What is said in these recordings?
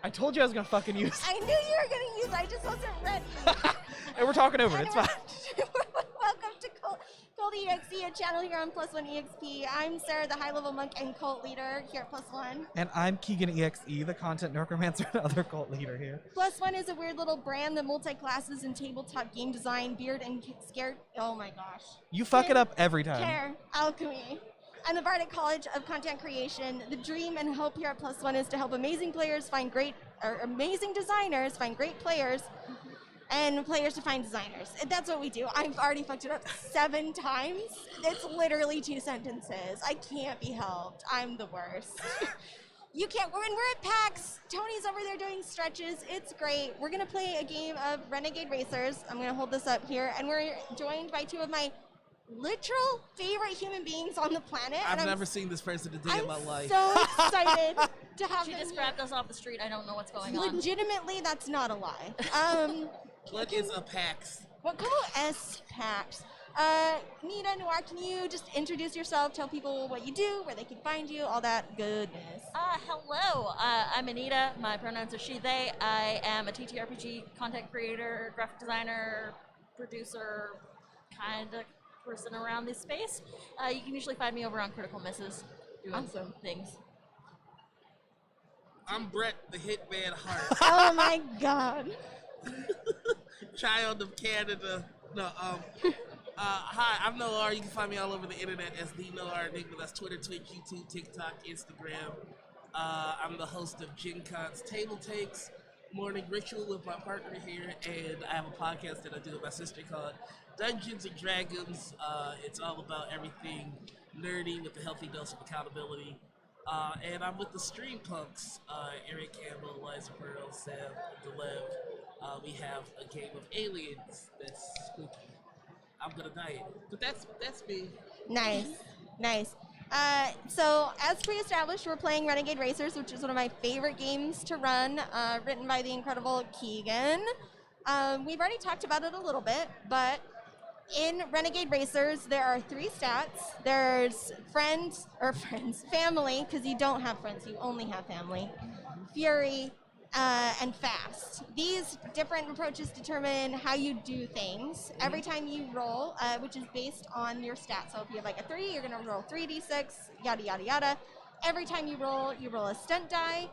I told you I was gonna fucking use. I knew you were gonna use. I just wasn't ready. And we're talking over it. It's fine. Welcome to Cult.Exe, a channel here on Plus One EXP. I'm Sarah, the high-level monk and cult leader here at Plus One. And I'm KeganExe, the content necromancer and other cult leader here. Plus One is a weird little brand that multi-classes in tabletop game design, beard, and scared. Oh my gosh. You fuck it up every time. Care, alchemy. And the Bardic College of Content Creation. The dream and hope here at Plus One is to help amazing designers find great players, and players to find designers. That's what we do. I've already fucked it up 7 times. It's literally 2 sentences. I can't be helped. I'm the worst. You can't. When we're at PAX, Tony's over there doing stretches. It's great. We're gonna play a game of Renegade Racers. I'm gonna hold this up here, and we're joined by 2 of my literal favorite human beings on the planet. I've never seen this person a day in my life. I'm so excited to have She them just here. grabbed us off the street. I don't know what's going on. Legitimately, that's not a lie. What is a PAX? What Cult.Exe PAX? Nita, Noir, can you just introduce yourself, tell people what you do, where they can find you, all that goodness? Hello, I'm Anita. My pronouns are she, they. I am a TTRPG content creator, graphic designer, producer, kind of person around this space. You can usually find me over on Critical Misses doing Awesome things. I'm Brett, the Hitman Hart. Oh my god. Child of Canada. No, hi, I'm Noir. You can find me all over the internet as the Noir Enigma. That's Twitter, Twitch, YouTube, TikTok, Instagram. I'm the host of Gen Con's Table Takes, Morning Ritual with my partner here, and I have a podcast that I do with my sister called Dungeons and Dragons. It's all about everything nerdy with a healthy dose of accountability. And I'm with the Stream Punks, Eric Campbell, Liza Pearl, Sam, Delev. We have a game of aliens that's spooky. I'm gonna die it. But that's me. Nice, nice. So, as pre-established, we're playing Renegade Racers, which is one of my favorite games to run, written by the incredible Kegan. We've already talked about it a little bit, but in Renegade Racers, there are 3 stats. There's family, because you don't have friends, you only have family, fury, and fast. These different approaches determine how you do things. Every time you roll, which is based on your stats. So if you have like a 3, you're gonna roll 3d6, yada, yada, yada. Every time you roll a stunt die.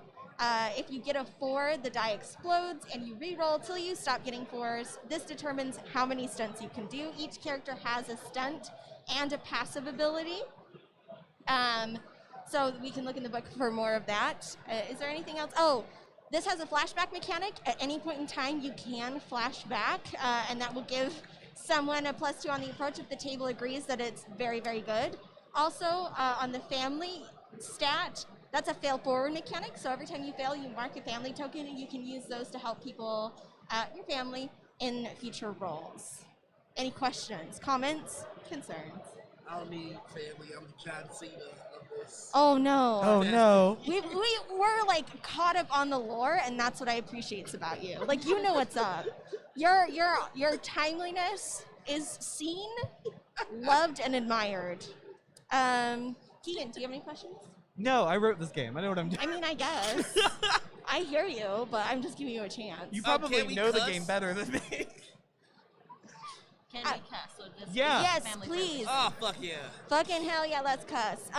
If you get a 4, the die explodes, and you re-roll till you stop getting 4s. This determines how many stunts you can do. Each character has a stunt and a passive ability. So we can look in the book for more of that. Is there anything else? Oh, this has a flashback mechanic. At any point in time, you can flash back, and that will give someone a +2 on the approach if the table agrees that it's very, very good. Also, on the family stat, that's a fail forward mechanic, so every time you fail, you mark a family token, and you can use those to help people, your family, in future roles. Any questions, comments, concerns? I don't need family. I'm the John Cena of this. Oh no. Oh no. We're like caught up on the lore, and that's what I appreciate about you. Like, you know what's up. Your timeliness is seen, loved, and admired. Kegan, do you have any questions? No, I wrote this game. I know what I'm doing. I mean, I guess. I hear you, but I'm just giving you a chance. You probably can we know the cuss? game better than me. Can we cast? So just Yeah. Yes, family please. Oh, fuck yeah. Fucking hell yeah, let's cuss.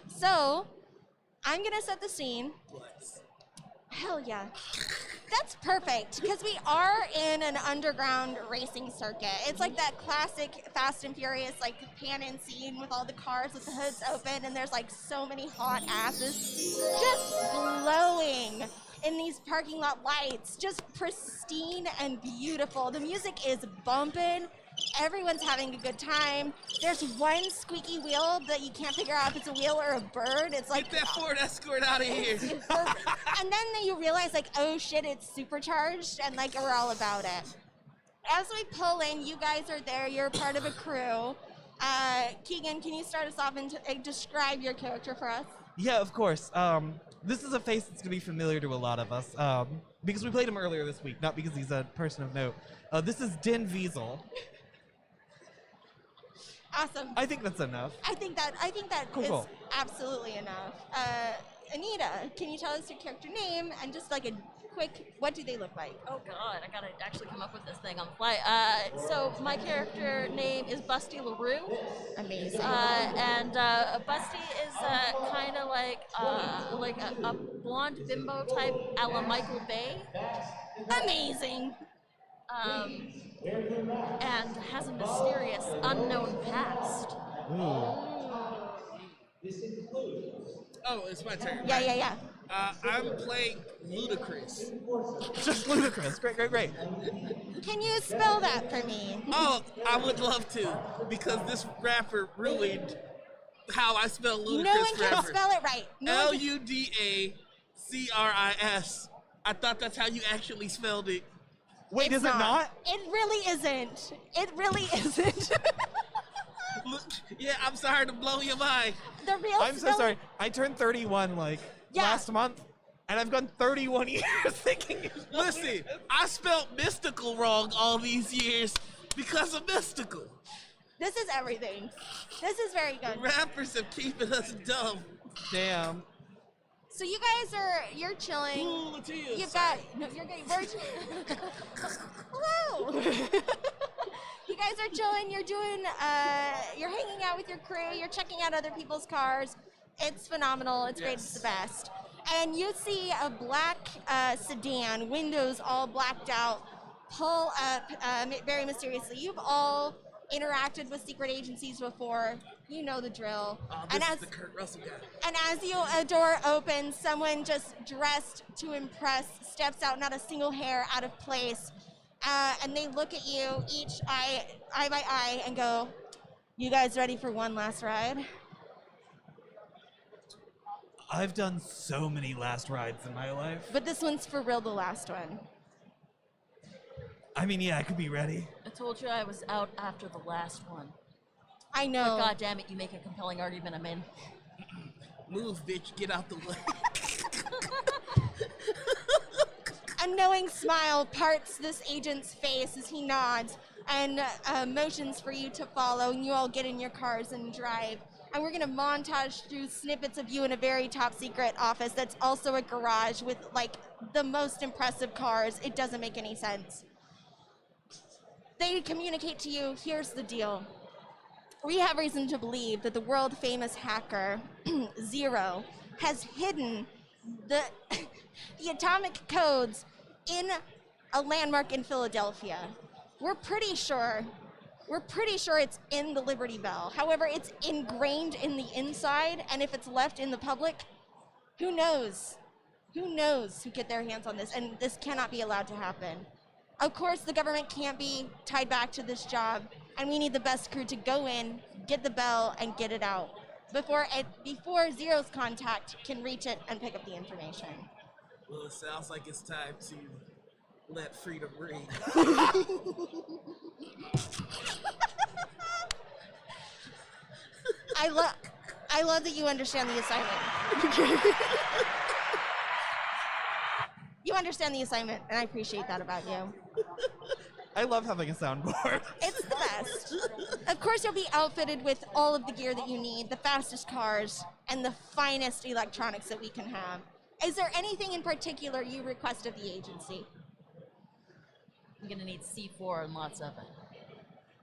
So, I'm gonna set the scene. Bless. Hell yeah. That's perfect, because we are in an underground racing circuit. It's like that classic Fast and Furious, like, pan-in scene with all the cars with the hoods open, and there's, like, so many hot asses just glowing in these parking lot lights. Just pristine and beautiful. The music is bumping. Everyone's having a good time. There's one squeaky wheel that you can't figure out if it's a wheel or a bird. It's like, Get that Ford Escort out of here. it's perfect. And then you realize, like, oh shit, it's supercharged, and like we're all about it. As we pull in, you guys are there. You're part of a crew. Kegan, can you start us off and describe your character for us? Yeah, of course. This is a face that's gonna be familiar to a lot of us because we played him earlier this week, not because he's a person of note. This is Din Wiesel. Awesome. I think that's enough. I think that Cool, is cool. absolutely enough. Anita, can you tell us your character name and just like a quick, what do they look like? Oh god, I gotta actually come up with this thing on the fly. So my character name is Busty LaRue. Amazing. Busty is kind of like a blonde bimbo type a la Michael Bay. Amazing. And has a mysterious, unknown past. Oh, it's my turn. Yeah. I'm playing Ludacris. Just ludicrous. Great. Can you spell that for me? Oh, I would love to, because this rapper ruined how I spell Ludacris No one can forever. spell it right. No one can- Ludacris. I thought that's how you actually spelled it. Wait, It's is it not? It really isn't. It really isn't. Look, yeah, I'm sorry to blow your mind. The real I'm so spelling- sorry. I turned 31 last month, and I've gone 31 years thinking. Listen, I spelled mystical wrong all these years because of mystical. This is everything. This is very good. Rappers have keeping us dumb. Damn. So you're chilling. Ooh, Latia, You've sorry. got, no, you're good. Hello. You guys are chilling. You're doing, you're hanging out with your crew. You're checking out other people's cars. It's phenomenal. It's great. It's the best. And you see a black sedan, windows all blacked out, pull up very mysteriously. You've all interacted with secret agencies before. You know the drill. This is the Kurt Russell guy. And as a door opens, someone just dressed to impress steps out, not a single hair out of place. And they look at you, each eye by eye, and go, "You guys ready for one last ride?" I've done so many last rides in my life. But this one's for real the last one. I mean, yeah, I could be ready. I told you I was out after the last one. I know. But god damn it, you make a compelling argument, I'm in. Move, bitch, get out the way. A knowing smile parts this agent's face as he nods and motions for you to follow, and you all get in your cars and drive. And we're gonna montage through snippets of you in a very top secret office that's also a garage with like the most impressive cars. It doesn't make any sense. They communicate to you, here's the deal. We have reason to believe that the world famous hacker, Zero, has hidden the atomic codes in a landmark in Philadelphia. We're pretty sure it's in the Liberty Bell. However, it's ingrained in the inside, and if it's left in the public, who knows? Who knows who get their hands on this, and this cannot be allowed to happen. Of course, the government can't be tied back to this job, and we need the best crew to go in, get the bell, and get it out before Zero's contact can reach it and pick up the information. Well, it sounds like it's time to let freedom ring. I love that you understand the assignment. You understand the assignment, and I appreciate that about you. I love having a soundboard. It's the best. Of course, you'll be outfitted with all of the gear that you need, the fastest cars, and the finest electronics that we can have. Is there anything in particular you request of the agency? I'm gonna need C4 and lots of it.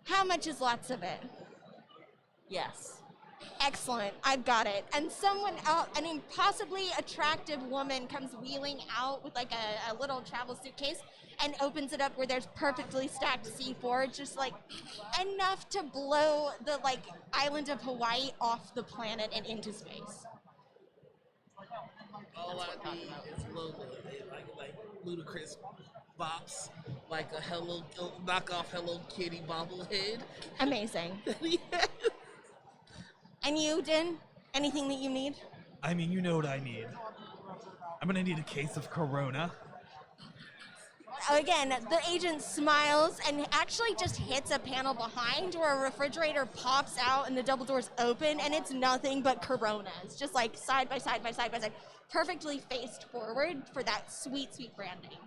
How much is lots of it? Yes. Excellent, I've got it. And someone else, an impossibly attractive woman comes wheeling out with like a little travel suitcase and opens it up where there's perfectly stacked C4, just like enough to blow the like island of Hawaii off the planet and into space. All I need is logo, like Ludacris bops, like a knockoff Hello Kitty bobblehead. Amazing. Yeah. And you, Din? Anything that you need? I mean, you know what I need. I'm gonna need a case of Corona. Again, the agent smiles and actually just hits a panel behind where a refrigerator pops out and the double doors open, and it's nothing but Coronas, just like side by side by side by side, perfectly faced forward for that sweet, sweet branding.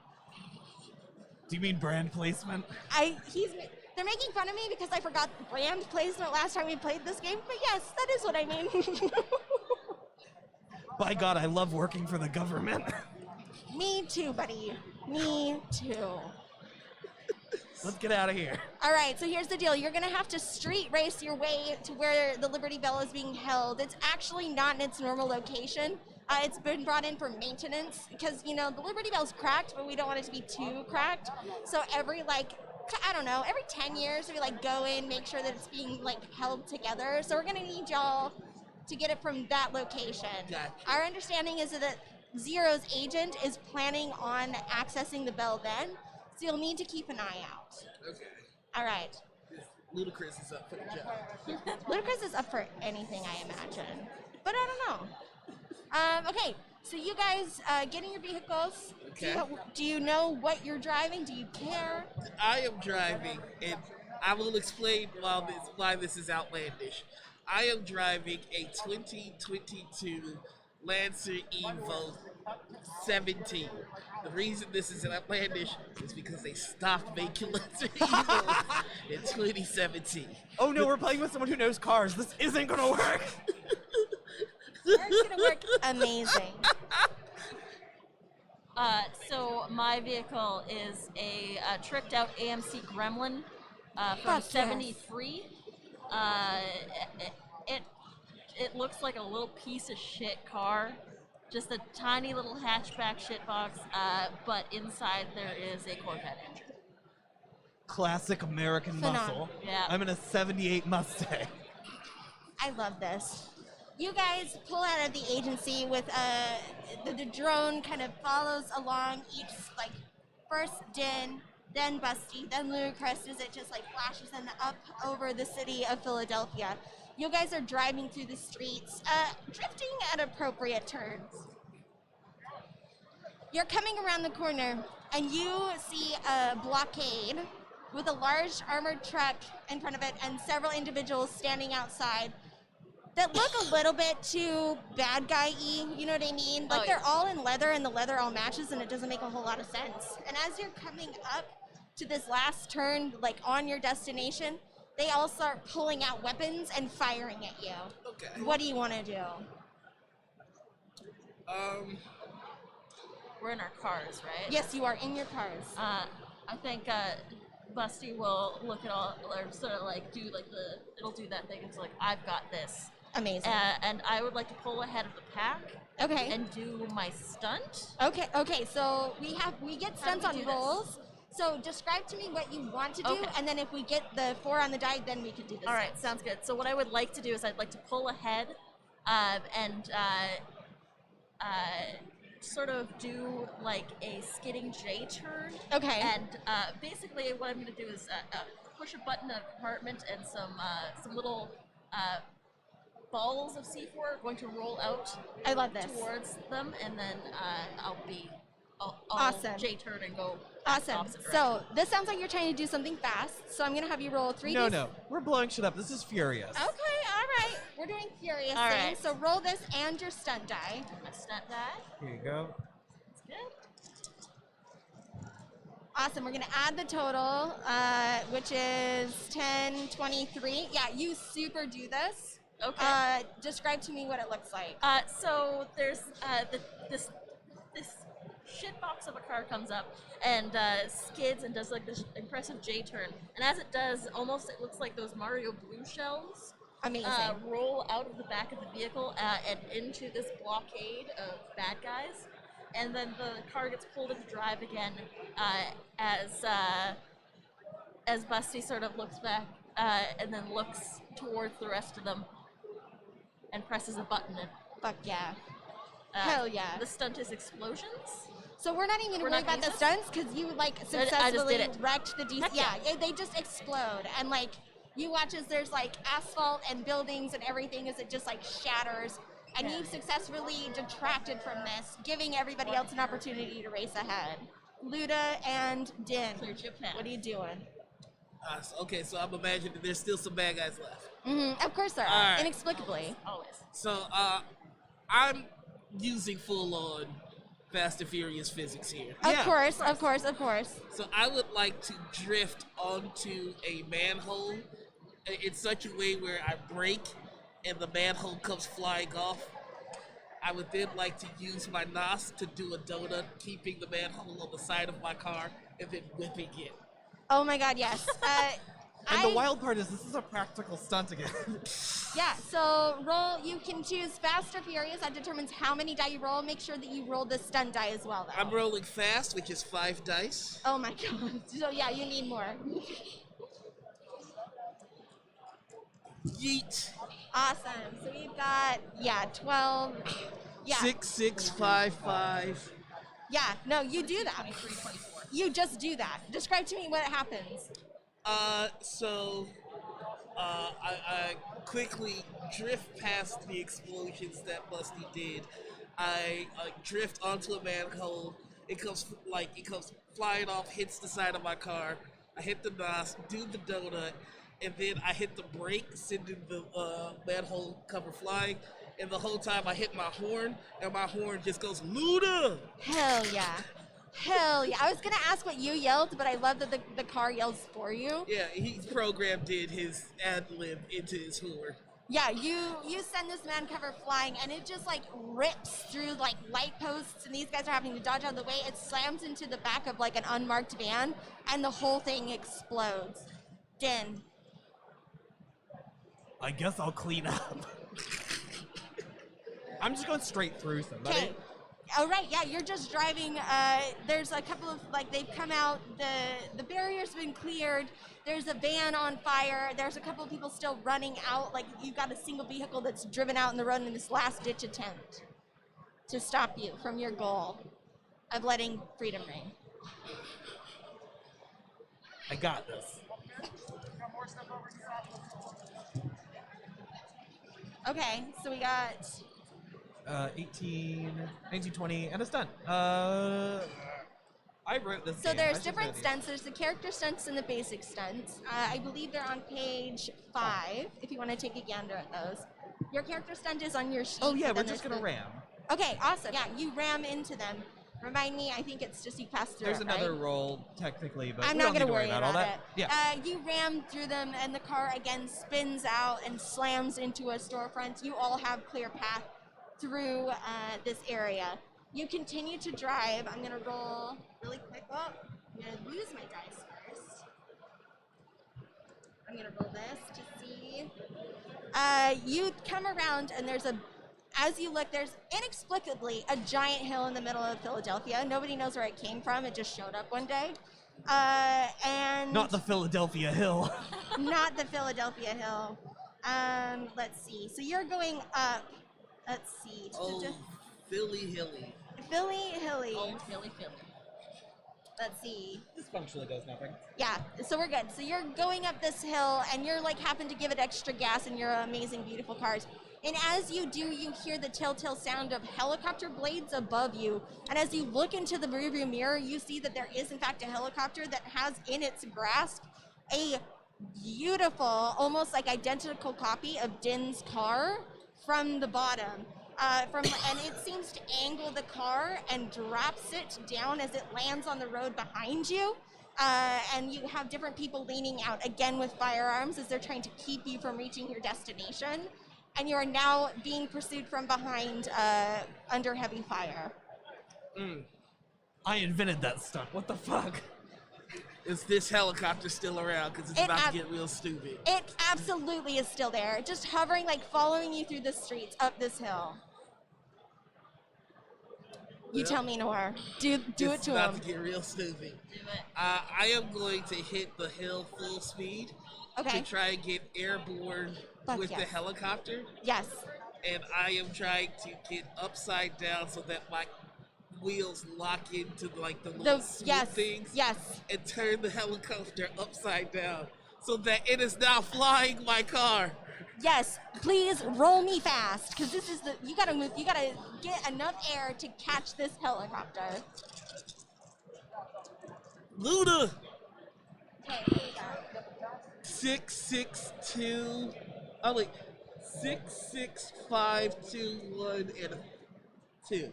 Do you mean brand placement? They're making fun of me because I forgot brand placement last time we played this game, but yes, that is what I mean. By God, I love working for the government. Me too, buddy. Me too. Let's get out of here. All right, so here's the deal. You're going to have to street race your way to where the Liberty Bell is being held. It's actually not in its normal location. It's been brought in for maintenance because, you know, the Liberty Bell's cracked, but we don't want it to be too cracked. So every, every 10 years, we, go in, make sure that it's being, held together. So we're going to need y'all to get it from that location. Gotcha. Our understanding is that Zero's agent is planning on accessing the bell then, so you'll need to keep an eye out. Okay. All right. Ludacris is up for the job. Ludacris is up for anything, I imagine. But I don't know. Okay, so you guys get in your vehicles. Okay. Do you know what you're driving? Do you care? I am driving, and I will explain why this is outlandish. I am driving a 2022 Lancer Evo 17. The reason this is outlandish is because they stopped making Lancer Evos in 2017. Oh no, we're playing with someone who knows cars. This isn't gonna work. It's gonna work amazing. So my vehicle is a tricked out AMC Gremlin from Fuck yes. '73. It looks like a little piece of shit car, just a tiny little hatchback shitbox. But inside there is a Corvette engine. Classic American muscle. Yeah. I'm in a 78 Mustang. I love this. You guys pull out of the agency with the drone kind of follows along each, first Din, then Busty, then Ludacris as it just flashes them up over the city of Philadelphia. You guys are driving through the streets, drifting at appropriate turns. You're coming around the corner and you see a blockade with a large armored truck in front of it and several individuals standing outside that look a little bit too bad guy-y, you know what I mean? They're all in leather and the leather all matches and it doesn't make a whole lot of sense. And as you're coming up to this last turn, on your destination, they all start pulling out weapons and firing at you. Okay. What do you want to do? We're in our cars, right? Yes, you are in your cars. I think Busty will look at all, or sort of it'll do that thing. It's I've got this. Amazing. And I would like to pull ahead of the pack. Okay. And do my stunt. Okay. So we get stunts How do on we do rolls. So describe to me what you want to do, Okay. and then if we get the 4 on the die, then we can do this. All right, sounds good. So what I would like to do is I'd like to pull ahead, and sort of do a skidding J turn. Okay. And basically what I'm going to do is push a button in a compartment, and some little balls of C4 are going to roll out. I love this. Towards them, and then I'll Awesome. J turn and go. Awesome. opposite direction. So this sounds like you're trying to do something fast. So I'm going to have you roll 3d. No. We're blowing shit up. This is furious. Okay, all right. We're doing furious All things. right. So roll this and your stunt die. My stunt die. Here you go. That's good. Awesome. We're going to add the total, which is 10, 23. Yeah, you super do this. Okay. Describe to me what it looks like. So there's this shitbox of a car comes up and skids and does this impressive J turn. And as it does, almost it looks like those Mario Blue shells Amazing. roll out of the back of the vehicle and into this blockade of bad guys. And then the car gets pulled into drive again as Busty sort of looks back and then looks towards the rest of them and presses a button. And, Fuck yeah. Hell yeah. The stunt is explosions. So we're not even We're worried not about the gonna use stunts because you just successfully did it. wrecked the DC. Heck Yeah, yeah. they just explode and you watch as there's asphalt and buildings and everything as it just shatters. And Yeah. you've successfully detracted from this, giving everybody else an opportunity to race ahead. Luda and Din, Cleared your path. what are you doing? Okay, so I'm imagining there's still some bad guys left. Of course there are, All right. inexplicably. Always. So I'm using full-on Fast and Furious physics here. Of Yeah, course. So I would like to drift onto a manhole in such a way where I brake and the manhole comes flying off. I would then like to use my NOS to do a donut, keeping the manhole on the side of my car and then whipping it. Oh my god, yes. And the wild part is this is a practical stunt again. Yeah, so roll, you can choose fast or furious. That determines how many die you roll. Make sure that you roll the stunt die as well, though. I'm rolling fast, which is 5 dice. Oh my god. So yeah, you need more. Yeet. Awesome. So we've got, 12. Yeah. 6, 6, 5, 5. Yeah, no, you do that. You just do that. Describe to me what happens. I quickly drift past the explosions that Busty did. I drift onto a manhole. It comes flying off, hits the side of my car. I hit the NOS, do the donut, and then I hit the brake, sending the manhole cover flying. And the whole time I hit my horn, and my horn just goes, Luda! Hell yeah. Hell yeah. I was going to ask what you yelled, but I love that the car yells for you. Yeah, he's programmed in his ad-lib into his horn. Yeah, you send this man cover flying, and it just, like, rips through, like, light posts, and these guys are having to dodge out of the way. It slams into the back of, like, an unmarked van, and the whole thing explodes. Din. I guess I'll clean up. I'm just going straight through somebody. Okay. Oh, right, yeah, you're just driving. There's a couple of, like, they've come out, the barrier's been cleared. There's a van on fire. There's a couple of people still running out. Like, you've got a single vehicle that's driven out in the road in this last-ditch attempt to stop you from your goal of letting freedom ring. I got this. Okay, so we got... 18, 19, 20, and a stunt. I wrote this So game. there's I should different know these. stunts. There's the character stunts and the basic stunts. I believe they're on page 5, if you want to take a gander at those. Your character stunt is on your sheet. Oh yeah, but we're then just there's gonna the- ram. Okay, awesome. Yeah, you ram into them. Remind me, I think it's just you pass through There's it, another right? roll technically, but I'm we not don't going need to worry about about all that. it. Yeah. You ram through them, and the car again spins out and slams into a storefront. You all have clear path through this area. You continue to drive. I'm going to roll really quick. Oh, I'm going to lose my dice first. I'm going to roll this to see. You come around, and as you look, there's inexplicably a giant hill in the middle of Philadelphia. Nobody knows where it came from. It just showed up one day. And Not the Philadelphia Hill. not the Philadelphia Hill. Let's see. So you're going up. Let's see. Oh, Philly Hilly. Philly Hilly. Old Philly. Let's see. This functionally does nothing. Yeah, so we're good. So you're going up this hill, and you're like happen to give it extra gas in your amazing, beautiful cars. And as you do, you hear the telltale sound of helicopter blades above you. And as you look into the rearview mirror, you see that there is, in fact, a helicopter that has in its grasp a beautiful, almost like identical copy of Din's car from the bottom. And it seems to angle the car and drops it down as it lands on the road behind you. And you have different people leaning out, again with firearms, as they're trying to keep you from reaching your destination. And you are now being pursued from behind under heavy fire. I invented that stuff. What the fuck? Is this helicopter still around? Because it's about to get real stupid. It absolutely is still there, just hovering, like following you through the streets up this hill. You tell me, Noir. Do it to It's about him. to get real stupid. Do it. I am going to hit the hill full speed Okay. to try and get airborne Fuck with the yes. helicopter. Yes. And I am trying to get upside down so that my wheels lock into like the little swoop things Yes. and turn the helicopter upside down so that it is now flying my car. Yes. Please roll me fast, because this is you gotta move. You gotta get enough air to catch this helicopter. Luda! Okay. 662. Oh wait, 6, 6, 5, 2, 1, and 2.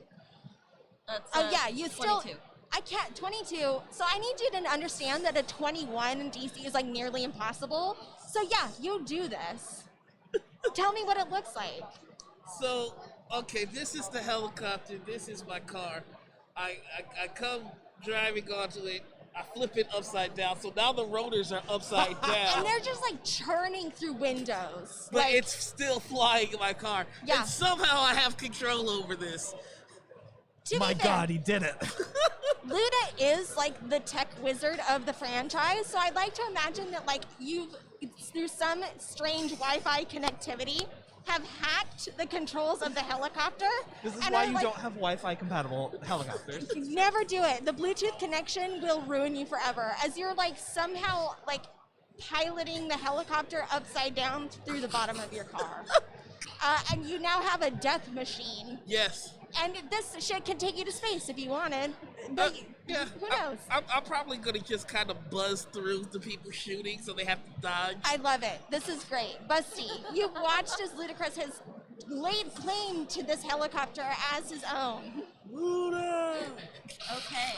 That's, Oh yeah, you 22. still. I can't 22. So I need you to understand that a 21 in DC is like nearly impossible. So yeah, you do this. Tell me what it looks like. So, Okay, this is the helicopter. This is my car. I come driving onto it. I flip it upside down. So now the rotors are upside And down. they're just like churning through windows. But like, it's still flying in my car. Yeah. And somehow I have control over this. to be My fair, God, he did it. Luda is like the tech wizard of the franchise, so I'd like to imagine that like you've, through some strange Wi-Fi connectivity, have hacked the controls of the helicopter. This is and why are, you like, don't have Wi-Fi compatible helicopters. Never do it. The Bluetooth connection will ruin you forever, as you're like somehow like piloting the helicopter upside down through the bottom of your car. And you now have a death machine. Yes. And this shit can take you to space if you wanted. But Yeah. who knows? I'm probably going to just kind of buzz through the people shooting so they have to dodge. I love it. This is great. Busty, you've watched as Ludacris has laid claim to this helicopter as his own. Okay.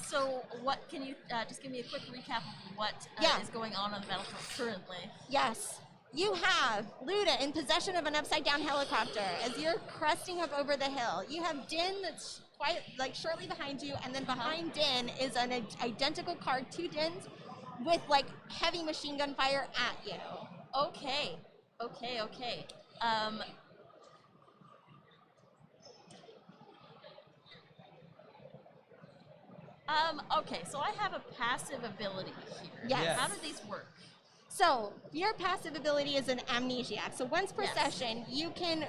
So what can you just give me a quick recap of what Yeah. is going on the battlefield currently? Yes. You have Luda in possession of an upside-down helicopter as you're cresting up over the hill. You have Din that's quite like shortly behind you, and then behind Din is an identical car, two Dins, with like heavy machine gun fire at you. Okay. Okay, so I have a passive ability here. Yes. How do these work? So your passive ability is an amnesiac. So once per Yes. session, you can,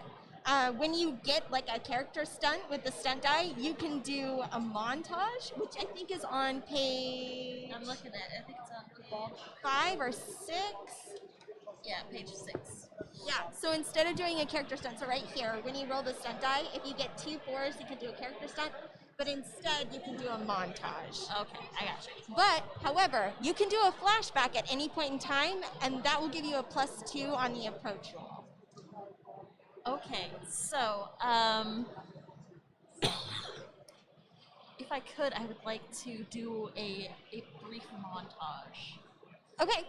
when you get like a character stunt with the stunt die, you can do a montage, which I think is on page I'm looking at it. I think it's on page 5 or 6. page 6. Yeah, so instead of doing a character stunt, so right here, when you roll the stunt die, if you get 2 4s, you can do a character stunt, but instead you can do a montage. Okay, I got you. But, however, you can do a flashback at any point in time, and that will give you a +2 on the approach roll. Okay, so if I could, I would like to do a brief montage Okay,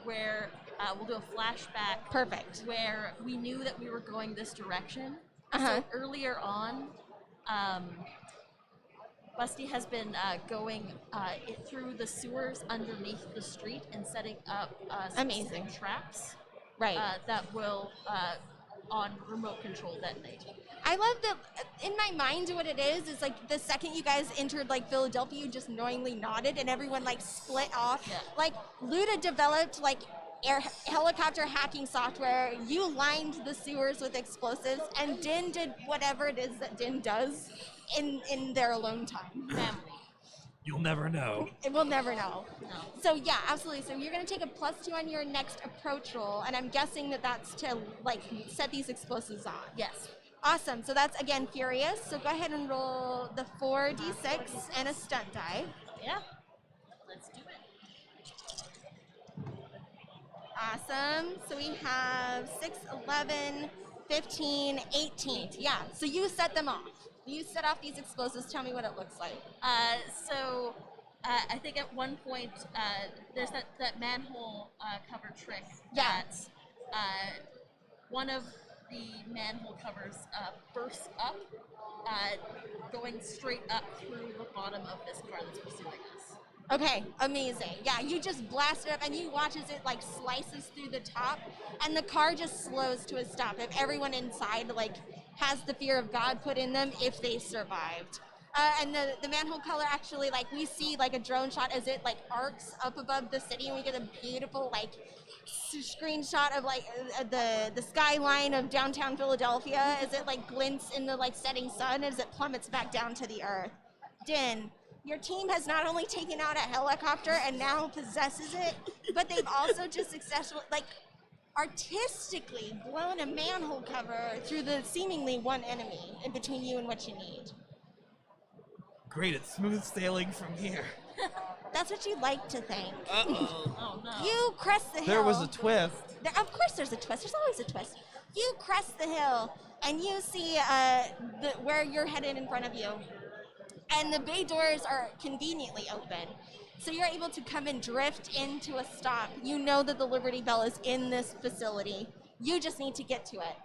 where we'll do a flashback. perfect. Where we knew that we were going this direction. Uh-huh. So earlier on, Busty has been going through the sewers underneath the street and setting up Amazing. traps Right. that will, on remote control, detonate. I love that in my mind what it is like the second you guys entered like Philadelphia, you just knowingly nodded and everyone like split off. Yeah. Like Luda developed like helicopter hacking software, you lined the sewers with explosives, and Din did whatever it is that Din does in their alone time. Family. You'll never know. We'll never know. No. So yeah, absolutely. So you're gonna take a +2 on your next approach roll, and I'm guessing that that's to like set these explosives on. Yes. Awesome. So that's again Furious. So go ahead and roll the 4d6 and a stunt die. Yeah. Let's do it. Awesome. So we have 6, 11, 15, 18. Yeah. So you set them off. You set off these explosives. Tell me what it looks like. So I think at one point there's that manhole cover trick. Yeah. That one of the manhole covers bursts up, going straight up through the bottom of this car that's pursuing us. Okay, amazing. Yeah, you just blast it up and you watch as it like slices through the top and the car just slows to a stop. If everyone inside like has the fear of God put in them, if they survived. And the manhole color actually, like we see like a drone shot as it like arcs up above the city and we get a beautiful like screenshot of like the skyline of downtown Philadelphia as it like glints in the like setting sun as it plummets back down to the earth. Din, your team has not only taken out a helicopter and now possesses it, but they've also just successfully, like, artistically blown a manhole cover through the seemingly one enemy in between you and what you need. Great, it's smooth sailing from here. That's what you'd like to think. Uh-oh. Oh no. You crest the hill. There was a twist. Of course there's a twist. There's always a twist. You crest the hill, and you see where you're headed in front of you. And the bay doors are conveniently open. So you're able to come and drift into a stop. You know that the Liberty Bell is in this facility. You just need to get to it.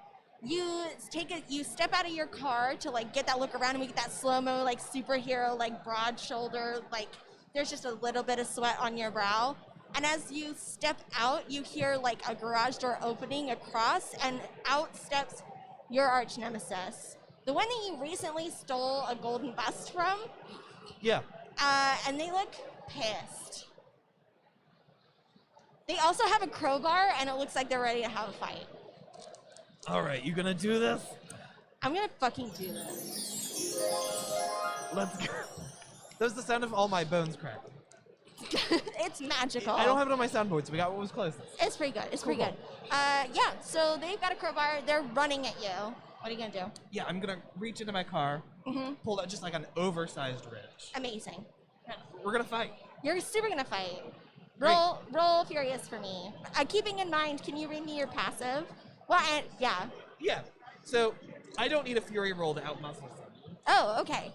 you step out of your car to like get that look around, and we get that slow-mo like superhero like broad shoulder, like there's just a little bit of sweat on your brow. And as you step out, you hear like a garage door opening across, and out steps your arch nemesis, the one that you recently stole a golden bust from. Yeah. And they look pissed. They also have a crowbar, and it looks like they're ready to have a fight. All right, you gonna do this? I'm gonna fucking do this. Let's go. That was the sound of all my bones cracking. It's magical. I don't have it on my soundboard, so we got what was closest. It's pretty good. It's pretty Cool. good. Yeah, so they've got a crowbar. They're running at you. What are you gonna do? Yeah, I'm gonna reach into my car, pull out just like an oversized wrench. Amazing. We're gonna fight. You're super gonna fight. Great. Roll Furious for me. Keeping in mind, can you read me your passive? Well, yeah. Yeah. So I don't need a fury roll to outmuscle someone. Oh, okay.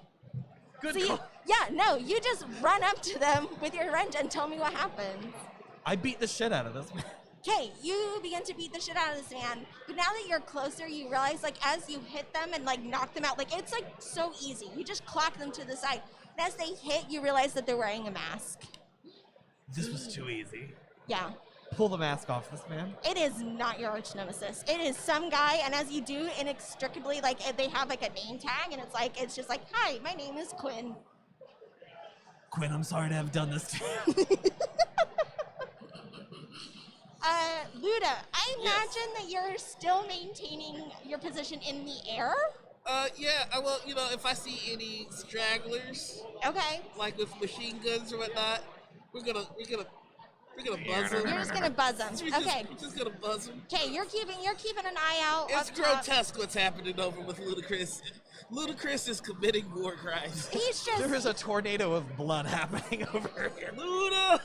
Good So call. you just run up to them with your wrench and tell me what happens. I beat the shit out of this man. Okay, you begin to beat the shit out of this man, but now that you're closer, you realize, like, as you hit them and, like, knock them out, like, it's, like, so easy. You just clock them to the side. And as they hit, you realize that they're wearing a mask. This was too easy. Yeah. Pull the mask off this man. It is not your arch nemesis. It is some guy, and as you do, inextricably, like, they have, like, a name tag, and it's just like, hi, my name is Quinn. Quinn, I'm sorry to have done this to you. Luda, I Yes. imagine that you're still maintaining your position in the air? Yeah, well, if I see any stragglers, Okay. like with machine guns or whatnot, we're gonna buzz them. You're just gonna buzz them. Okay. We're just gonna buzz them. Okay, you're keeping an eye out. It's up top. grotesque what's happening over with Ludacris. Ludacris is committing war crimes. He's just There is a tornado of blood happening over here. Luda!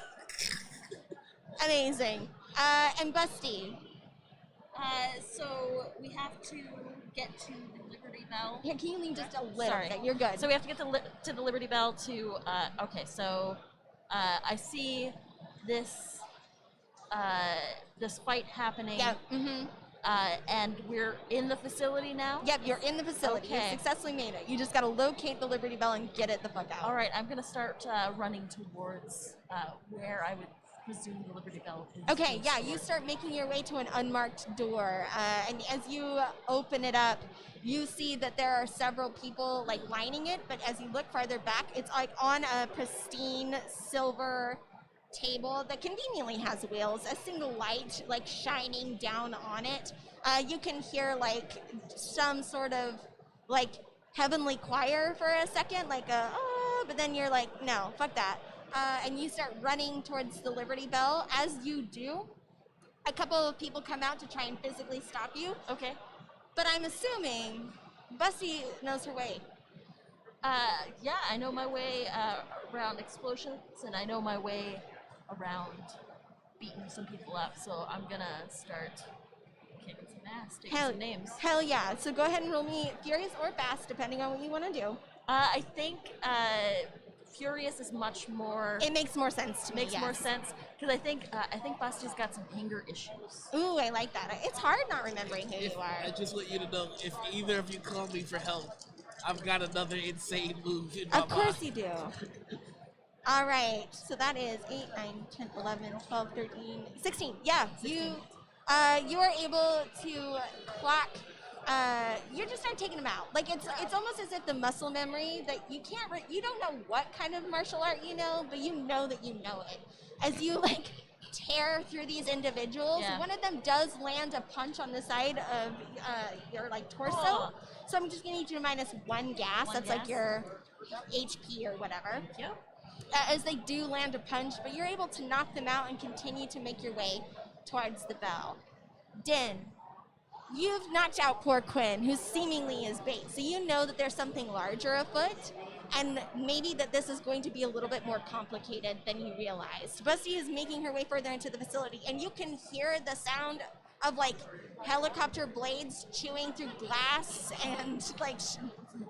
amazing. And Busty. So we have to get to the Liberty Bell. Here, can you lean just a little Sorry. bit? You're good. So we have to get to the Liberty Bell to. Okay, so I see this this fight happening. yeah. Mm-hmm. And we're in the facility now. Yep, you're in the facility. You Okay. successfully made it. You just gotta locate the Liberty Bell and get it the fuck out. All right, I'm gonna start running towards where I would presume the Liberty Bell is. Okay, being yeah, you stored. start making your way to an unmarked door, and as you open it up, you see that there are several people like lining it. But as you look farther back, it's like on a pristine silver table that conveniently has wheels, a single light like shining down on it. You can hear like some sort of like heavenly choir for a second, like a oh, but then you're like, no, fuck that. And you start running towards the Liberty Bell. As you do, a couple of people come out to try and physically stop you. Okay. But I'm assuming Busty knows her way. Yeah, I know my way around explosions, and I know my way around beating some people up. So I'm gonna start kicking some ass, taking some names. Hell yeah. So go ahead and roll me Furious or Fast, depending on what you want to do. I think Furious is much more. It makes more sense to me. Makes more yes. sense because I think Busty's got some anger issues. Ooh, I like that. It's hard not remembering who you I are. just want you to know, if either of you call me for help, I've got another insane move in my Of course mind. you do. All right. So that is 8, 9, 10, 11, 12, 13, 16. Yeah, you are able to clock. You just start taking them out. Like it's almost as if the muscle memory that you can't. You don't know what kind of martial art you know, but you know that you know it. As you like tear through these individuals, Yeah. one of them does land a punch on the side of your like torso. Oh. So I'm just gonna need you to -1 gas. One That's like gas? your HP or whatever. Yeah. As they do land a punch, but you're able to knock them out and continue to make your way towards the bell. Din, you've knocked out poor Quinn, who seemingly is bait. So you know that there's something larger afoot, and maybe that this is going to be a little bit more complicated than you realized. Busty is making her way further into the facility, and you can hear the sound of like helicopter blades chewing through glass and like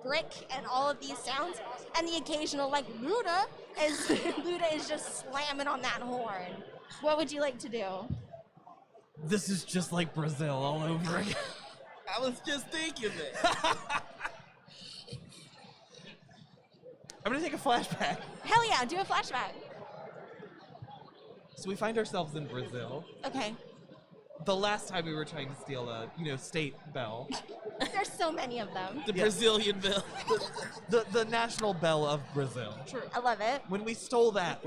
brick and all of these sounds, and the occasional like Luda is just slamming on that horn. What would you like to do? This is just like Brazil all over again. I was just thinking that. I'm gonna take a flashback. Hell yeah, do a flashback. So we find ourselves in Brazil. Okay. The last time we were trying to steal a, state bell. There's so many of them. The Yeah. Brazilian bell. The national bell of Brazil. I love it. When we stole that,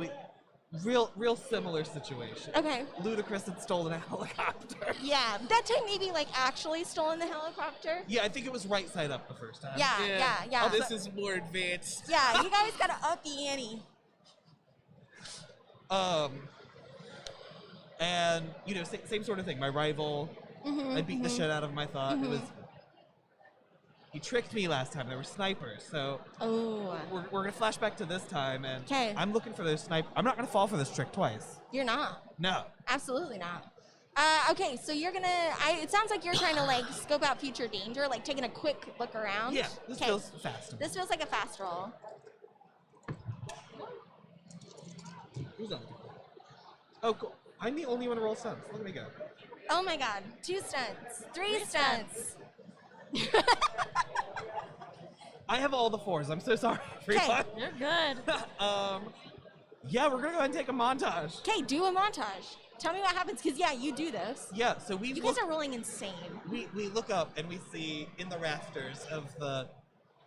real similar situation. Okay. Ludacris had stolen a helicopter. Yeah, that time maybe like actually stolen the helicopter. Yeah, I think it was right side up the first time. Yeah. Oh, this is more advanced. Yeah, you guys gotta up the ante. And same sort of thing. My rival, I beat the shit out of him. I thought it was. He tricked me last time. There were snipers, so Oh. we're gonna flash back to this time, and 'Kay. I'm looking for those sniper. I'm not gonna fall for this trick twice. You're not. No. Absolutely not. Okay, so you're gonna. It sounds like you're trying to like scope out future danger, like taking a quick look around. Yeah, this 'Kay. feels fast. This feels like a fast roll. Who's on? Oh, cool. I'm the only one to roll stunts. Look at me go. Oh my god, 2 stunts, 3 stunts. I have all the 4s. I'm so sorry, everyone. You're good. Yeah, we're gonna go ahead and take a montage. Okay, do a montage. Tell me what happens, because yeah, you do this. Yeah, so we You guys are rolling insane. we look up and we see in the rafters of the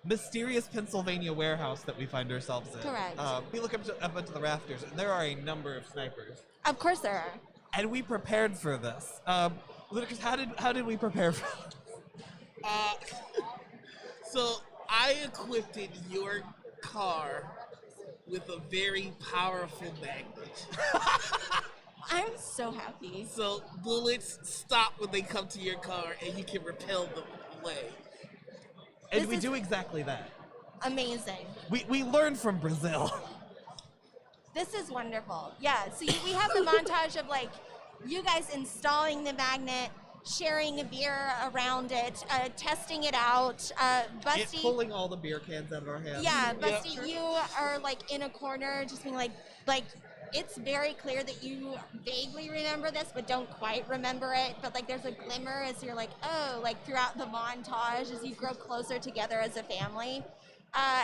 mysterious Pennsylvania warehouse that we find ourselves in. Correct. We look up into the rafters, and there are a number of snipers. Of course there are. And we prepared for this. Ludacris, how did we prepare for this? So I equipped your car with a very powerful magnet. I'm so happy. So bullets stop when they come to your car, and you can repel them away. And This we is- do exactly that. Amazing. We learned from Brazil. This is wonderful. Yeah, so we have the montage of like you guys installing the magnet, sharing a beer around it, testing it out. Busty, Pulling all the beer cans out of our hands. yeah, Busty, you are like in a corner, just being like it's very clear that you vaguely remember this, but don't quite remember it. But like there's a glimmer as you're like, oh, like throughout the montage as you grow closer together as a family.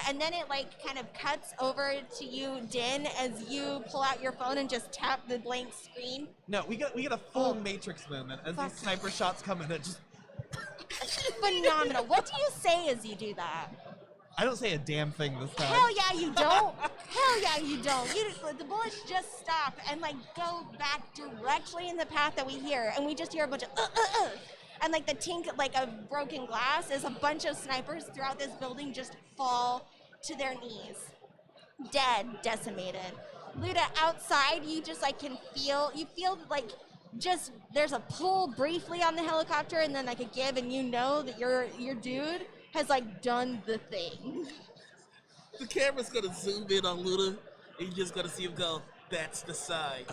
And then it like kind of cuts over to you, Din, as you pull out your phone and just tap the blank screen. No, we get a full Matrix moment as Fuck. these sniper shots come in. It just Phenomenal. What do you say as you do that? I don't say a damn thing this time. Hell yeah, you don't. Hell yeah, you don't. The bullets just stop and like go back directly in the path that we hear, and we just hear a bunch of and like the tink like of broken glass as a bunch of snipers throughout this building just fall to their knees, dead, decimated. Luda, outside, you just like can feel. You feel like just there's a pull briefly on the helicopter, and then like a give, and you know that your dude has like done the thing. The camera's gonna zoom in on Luda, and you're just gonna see him go, that's the side.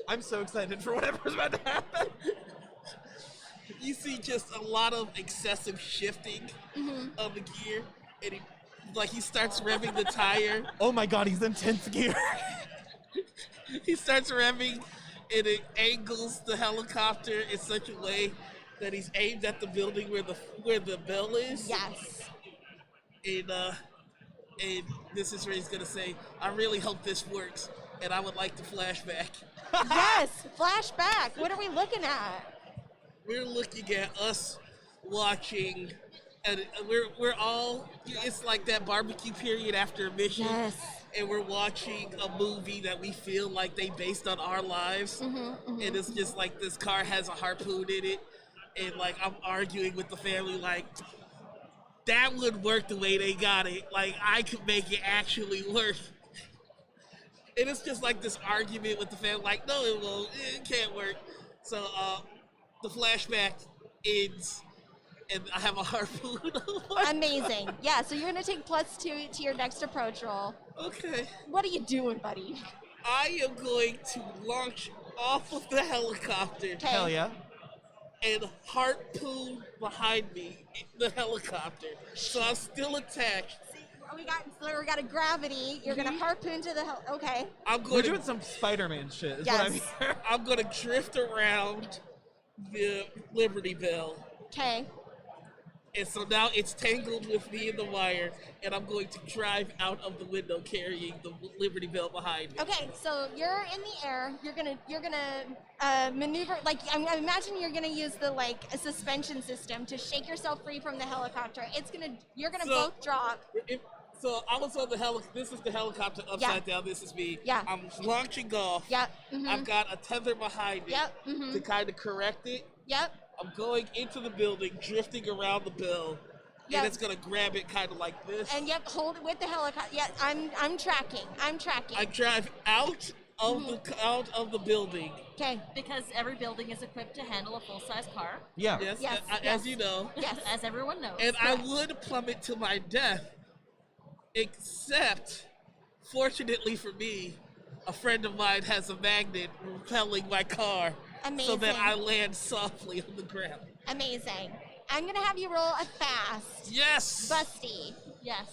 I'm so excited for whatever's about to happen. You see just a lot of excessive shifting of the gear, and he starts revving the tire. Oh my god, he's in 10th gear. He starts revving, and it angles the helicopter in such a way that he's aimed at the building where the bell is. Yes. And this is where he's gonna say, I really hope this works, and I would like to flashback. Yes, flashback. What are we looking at? We're looking at us watching, and we're all, it's like that barbecue period after a mission. Yes. And we're watching a movie that we feel like they based on our lives. And it's just like this car has a harpoon in it. And like I'm arguing with the family like, that would work the way they got it. Like I could make it actually work. And it's just like this argument with the family like, no, it won't. It can't work. So the flashback ends, and I have a harpoon. Amazing. Yeah, so you're going to take +2 to your next approach roll. Okay. What are you doing, buddy? I am going to launch off of the helicopter Okay. Hell yeah. and harpoon behind me in the helicopter. So I'm still attached. We got a gravity. You're going to harpoon to the I'm We're going doing to some Spider-Man shit, is Yes. what I'm hearing. I'm going to drift around the Liberty Bell. Okay. And so now it's tangled with me in the wire, and I'm going to drive out of the window carrying the Liberty Bell behind me. Okay, so you're in the air. You're gonna maneuver. Like I imagine you're gonna use the a suspension system to shake yourself free from the helicopter. You're gonna both drop. So I was on the helicopter. This is the helicopter upside down. This is me. Yeah. I'm launching off. Yep. I've got a tether behind it Yep. to kind of correct it. Yep. I'm going into the building, drifting around the bell, Yep. and it's gonna grab it kind of like this. And hold it with the helicopter. Yeah, I'm tracking. I drive out of the building. Okay. Because every building is equipped to handle a full-size car, Yeah. Yes, Yes, as yes. you know. Yes. as everyone knows. And I would plummet to my death, except, fortunately for me, a friend of mine has a magnet repelling my car so that Amazing. I land softly on the ground. Amazing. I'm gonna have you roll a fast. Yes! Busty. Yes.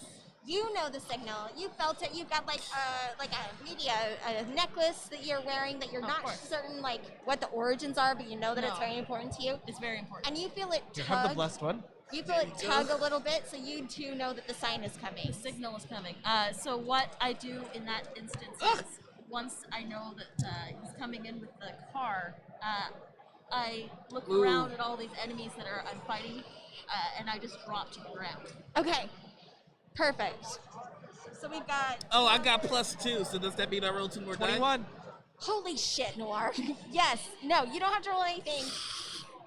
You know the signal. You felt it. You've got maybe a necklace that you're wearing that you're Of not course. certain what the origins are, but you know that it's No. very important to you. It's very important. And you feel it You have the tug. blessed one. You feel it tug a little bit, so you too know that the sign is coming. The signal is coming. So what I do in that instance is, once I know that he's coming in with the car, I look around at all these enemies that I'm fighting, and I just drop to the ground. Okay. Perfect. So we've got. Oh, I got +2, so does that mean I roll 2 more dice? 21. Holy shit, Noir. Yes. No, you don't have to roll anything.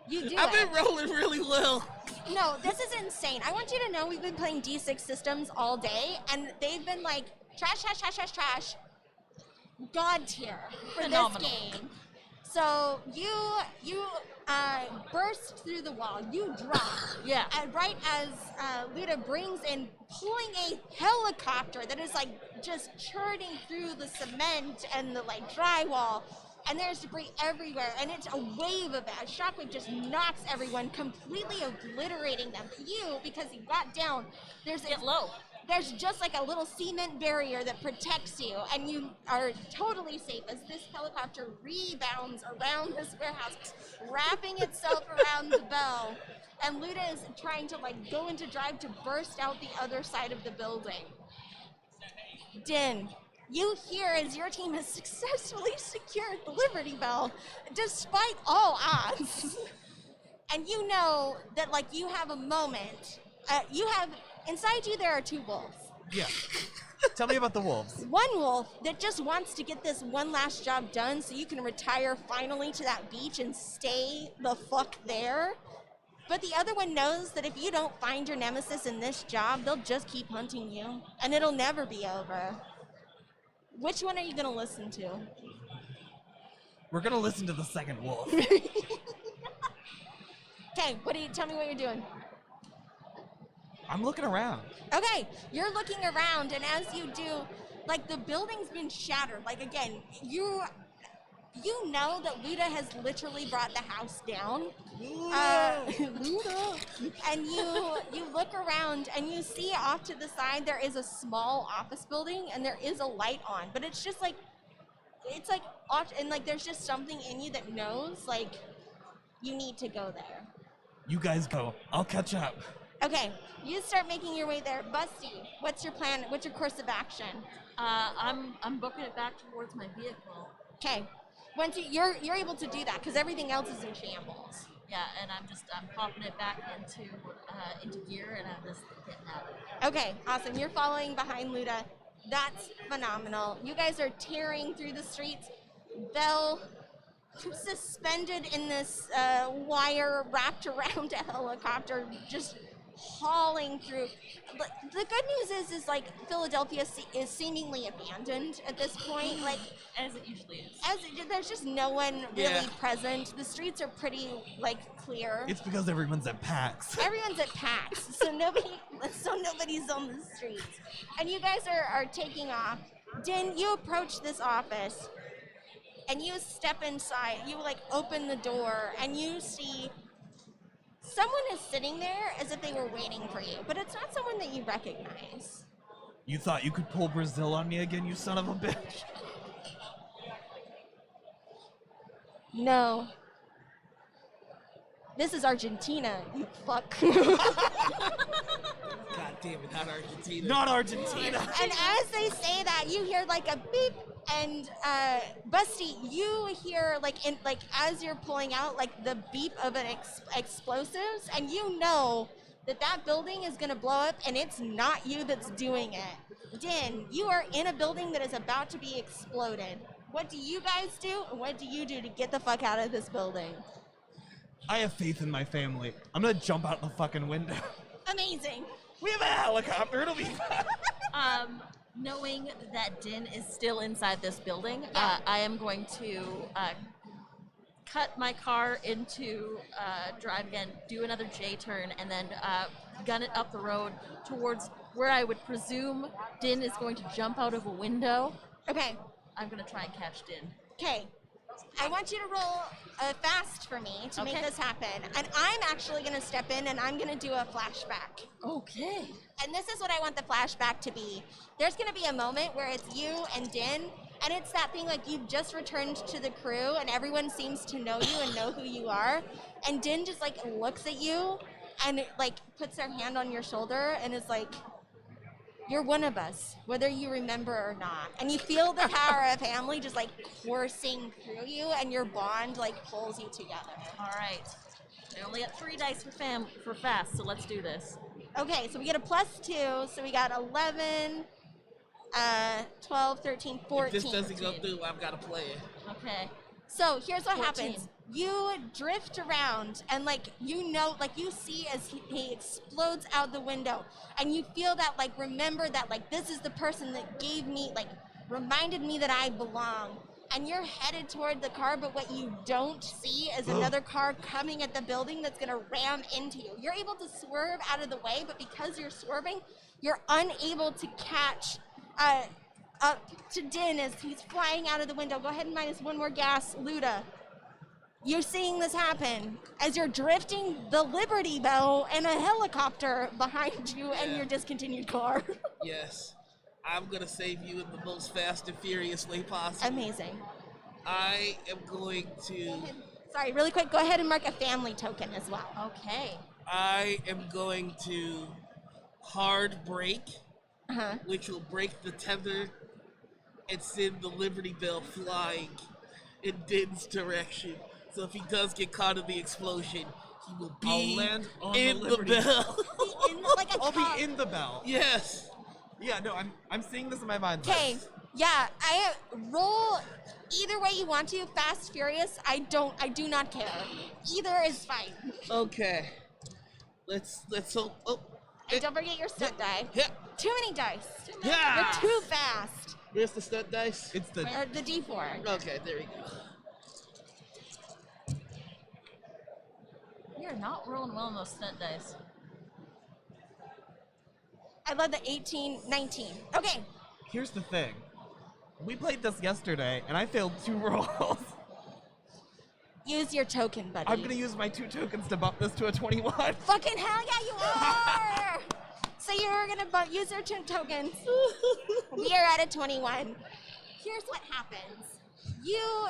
You do I've it. been rolling really well. No, this is insane. I want you to know we've been playing D6 systems all day, and they've been trash, trash, trash, trash, trash. God tier for Phenomenal. this game. So you burst through the wall. You drop. Yeah. And right as Luda brings in, pulling a helicopter that is just churning through the cement and the drywall. And there's debris everywhere, and it's a wave of that. Shockwave just knocks everyone, completely obliterating them. But you, because you got down, Get low. there's just a little cement barrier that protects you, and you are totally safe as this helicopter rebounds around this warehouse, wrapping itself around the bell. And Luda is trying to go into drive to burst out the other side of the building. Din, you hear as your team has successfully secured the Liberty Bell, despite all odds. And you know that you have a moment. Inside you there are 2 wolves. Yeah. Tell me about the wolves. One wolf that just wants to get this one last job done so you can retire finally to that beach and stay the fuck there. But the other one knows that if you don't find your nemesis in this job, they'll just keep hunting you, and it'll never be over. Which one are you gonna listen to? We're gonna listen to the second wolf. Okay, tell me what you're doing. I'm looking around. Okay, you're looking around, and as you do, the building's been shattered. Again, you know that Luda has literally brought the house down. Luda. And you look around, and you see off to the side there is a small office building, and there is a light on, but it's just it's off, and there's just something in you that knows you need to go there. You guys go. I'll catch up. Okay, you start making your way there. Busty, what's your plan? What's your course of action? I'm booking it back towards my vehicle. Okay, once you're able to do that because everything else is in shambles. Yeah, and I'm popping it back into gear, and I'm just getting at it. Okay, awesome. You're following behind Luda. That's phenomenal. You guys are tearing through the streets. Belle, suspended in this wire wrapped around a helicopter, just hauling through. But the good news is Philadelphia is seemingly abandoned at this point. As it usually is. There's just no one really Yeah. present. The streets are pretty clear. It's because everyone's at PAX. Everyone's at PAX, so nobody's on the streets. And you guys are taking off. Din, you approach this office, and you step inside. You open the door, and you see someone is sitting there as if they were waiting for you, but it's not someone that you recognize. You thought you could pull Brazil on me again, you son of a bitch? No. This is Argentina, you fuck. God damn it, not Argentina. Not Argentina. And as they say that, you hear like a beep, and Busty, you hear like as you're pulling out like the beep of an explosives, and you know that building is gonna blow up, and it's not you that's doing it. Din, you are in a building that is about to be exploded. What do you guys do, and what do you do to get the fuck out of this building? I have faith in my family. I'm gonna jump out the fucking window. Amazing. We have a helicopter. It'll be fine. Knowing that Din is still inside this building, I am going to cut my car into drive again, do another J turn, and then gun it up the road towards where I would presume Din is going to jump out of a window. Okay. I'm going to try and catch Din. Okay. I want you to roll fast for me to make Okay. this happen. And I'm actually going to step in and I'm going to do a flashback. Okay. And this is what I want the flashback to be. There's going to be a moment where it's you and Din, and it's that thing like you've just returned to the crew and everyone seems to know you and know who you are. And Din just like looks at you and like puts their hand on your shoulder and is like, you're one of us, whether you remember or not. And you feel the power of family just like coursing through you, and your bond like pulls you together. All right. I only got 3 dice for fast, so let's do this. Okay, so we get a +2, so we got 11, 12, 13, 14. If this doesn't go through, I've got to play it. Okay. So here's what 14. happens. You drift around and like you know, like you see as he explodes out the window, and you feel that like remember that like this is the person that gave me like reminded me that I belong. And you're headed toward the car, but what you don't see is another car coming at the building that's gonna ram into you. You're able to swerve out of the way, but because you're swerving, you're unable to catch up to Din as he's flying out of the window. Go ahead and minus 1 more gas, Luda. You're seeing this happen as you're drifting the Liberty Bell and a helicopter behind you and your discontinued car. Yes. I'm going to save you in the most fast and furious way possible. Amazing. I am going to... Sorry, really quick, go ahead and mark a family token as well. Okay. I am going to hard brake, which will break the tether and send the Liberty Bell flying in Din's direction. So if he does get caught in the explosion, he will be I'll land on in the the Liberty bell. Like a I'll top. be in the bell. Yes. Yeah, no, I'm seeing this in my mind. Okay, yeah, I roll either way you want to, fast, furious. I do not care. Either is fine. Okay. Let's hope. Oh. And don't forget your stunt die. Yeah. Too many dice. Yeah. You're too fast. Where's the stunt dice? It's the Or the D4. Okay, there we go. You're not rolling well on those stunt dice. I love the 18, 19. Okay. Here's the thing. We played this yesterday, and I failed 2 rolls. Use your token, buddy. I'm gonna use my 2 tokens to bump this to a 21. Fucking hell yeah, you are! So you're gonna use your 2 tokens. We are at a 21. Here's what happens. You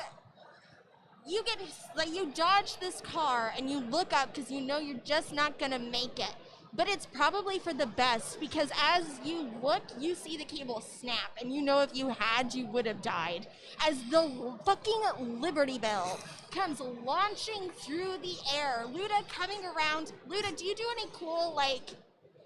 get, like, you dodge this car and you look up because you know you're just not gonna make it. But it's probably for the best because as you look, you see the cable snap and you know if you had, you would have died. As the fucking Liberty Bell comes launching through the air, Luda coming around. Luda, do you do any cool, like,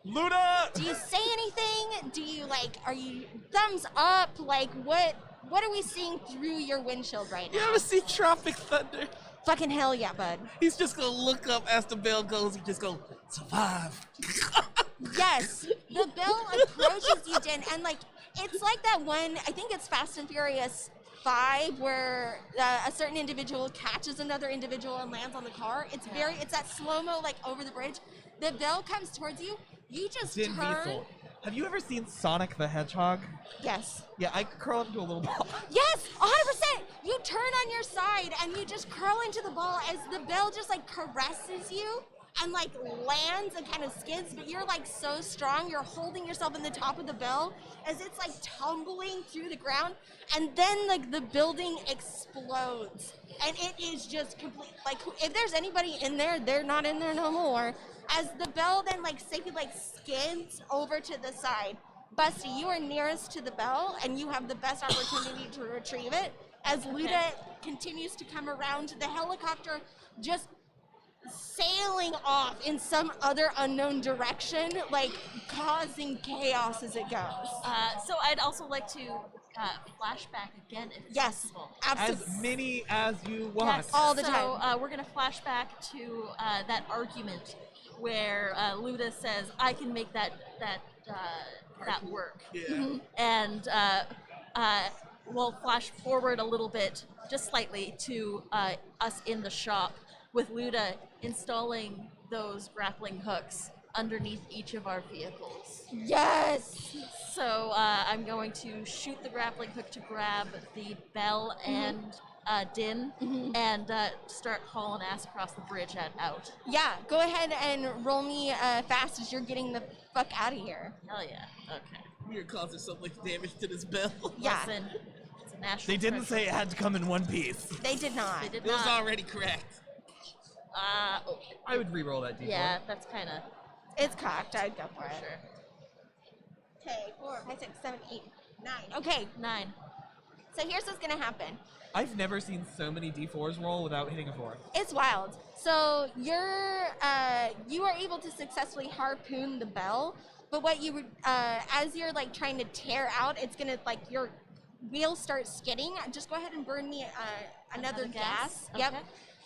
Luda! do you say anything? Do you, like, are you thumbs up? Like, what are we seeing through your windshield right You now? ever see Tropic Thunder? Fucking hell yeah, bud. He's just gonna look up as the bell goes. He just go survive. Yes, the bell approaches you, Din, and like it's like that one. I think it's Fast and Furious 5, where a certain individual catches another individual and lands on the car. It's it's that slow mo like over the bridge. The bell comes towards you. You just Din turn. Diesel. Have you ever seen Sonic the Hedgehog? Yes. Yeah, I curl up into a little ball. Yes, 100%. You turn on your side and you just curl into the ball as the bell just like caresses you and like lands and kind of skids, but you're like so strong, you're holding yourself in the top of the bell as it's like tumbling through the ground, and then like the building explodes, and it is just complete. Like if there's anybody in there, they're not in there no more. As the bell then like safely like skids over to the side. Busty, you are nearest to the bell, and you have the best opportunity to retrieve it. As Luda continues to come around, the helicopter just sailing off in some other unknown direction, like causing chaos as it goes. So I'd also like to flashback again if Yes, possible. absolutely. As many as you want. Yes, all the so, time. We're gonna flash back to that argument where Luda says, "I can make that work," Yeah. and we'll flash forward a little bit, just slightly, to us in the shop with Luda installing those grappling hooks underneath each of our vehicles. Yes. So I'm going to shoot the grappling hook to grab the bell and Din and start hauling ass across the bridge and out. Yeah, go ahead and roll me fast as you're getting the fuck out of here. Hell yeah. Okay. We are causing so much damage to this bell. Yeah. Listen, it's a national They didn't treasure. say it had to come in one piece. They did not. They did It was not. already cracked. Okay. I would re-roll that d4. Yeah, that's kind of It's cocked. I'd go for it. sure. Okay, 4, 5, 6, 7, 8, 9. Okay, 9. so here's what's gonna happen. I've never seen so many d4s roll without hitting a 4. It's wild. So you are able to successfully harpoon the bell, but what you would as you're like trying to tear out, it's gonna like your wheel starts skidding. Just go ahead and burn me another gas. Okay. Yep,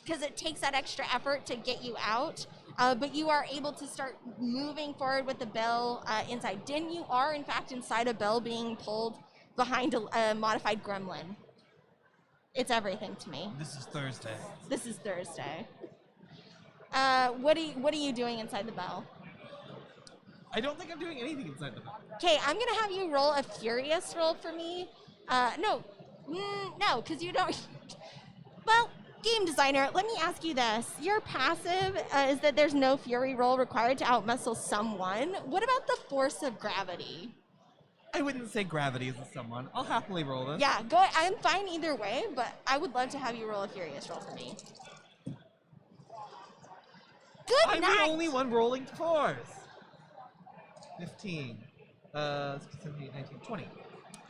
because it takes that extra effort to get you out. But you are able to start moving forward with the bell inside. Din, you are in fact inside a bell being pulled behind a modified gremlin. It's everything to me. This is Thursday. This is Thursday. What are you doing inside the bell? I don't think I'm doing anything inside the bell. Okay, I'm gonna have you roll a furious roll for me. No, because you don't. Well, game designer, let me ask you this: your passive is that there's no fury roll required to outmuscle someone. What about the force of gravity? I wouldn't say gravity is a someone. I'll happily roll this. Yeah, go. I'm fine either way, but I would love to have you roll a furious roll for me. Good I'm night. the only one rolling 4s. 15. 17, 19, 20.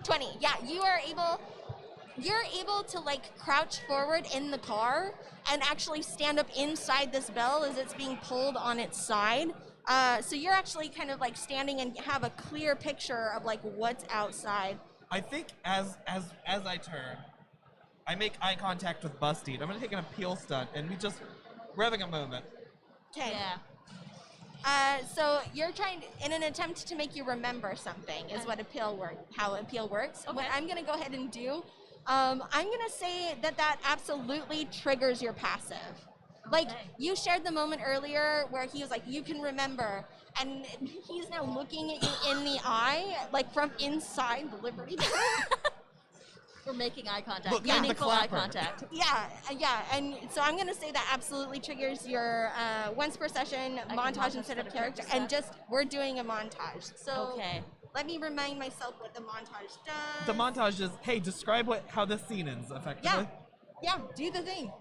20. Yeah, you're able to like crouch forward in the car and actually stand up inside this bell as it's being pulled on its side. So you're actually kind of like standing and have a clear picture of like what's outside. I think as I turn, I make eye contact with Busty. I'm gonna take an appeal stunt, and we're having a moment. Okay. Yeah. So you're trying to, in an attempt to make you remember something is what how appeal works. What Okay. I'm gonna go ahead and do, I'm gonna say that absolutely triggers your passive. Like, Okay. you shared the moment earlier where he was like, you can remember, and he's now looking at you in the eye, like from inside the Liberty Bell. We're making eye contact. Look, I'm the Meaningful eye clapper. contact. Yeah, and so I'm gonna say that absolutely triggers your once per session can montage montage instead of instead of character, character and just, we're doing a montage. So Okay. let me remind myself what the montage does. The montage is, hey, describe how this scene ends, effectively. Yeah, do the thing.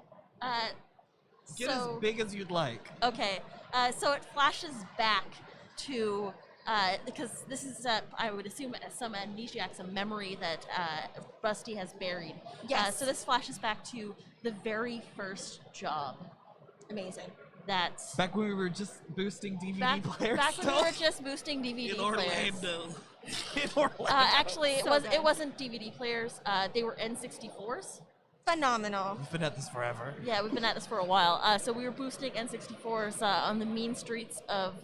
Get So as big as you'd like. okay, so it flashes back to because this is I would assume some amnesiac, some memory that Busty has buried. Yes. So this flashes back to the very first job. Amazing. That's Back when we were just boosting DVD back players when we still. were just boosting DVD In players. Orlando. In Orlando. Actually, So it good. wasn't DVD players. They were N64s. Phenomenal. We've been at this forever. Yeah, we've been at this for a while. So we were boosting N64s on the mean streets of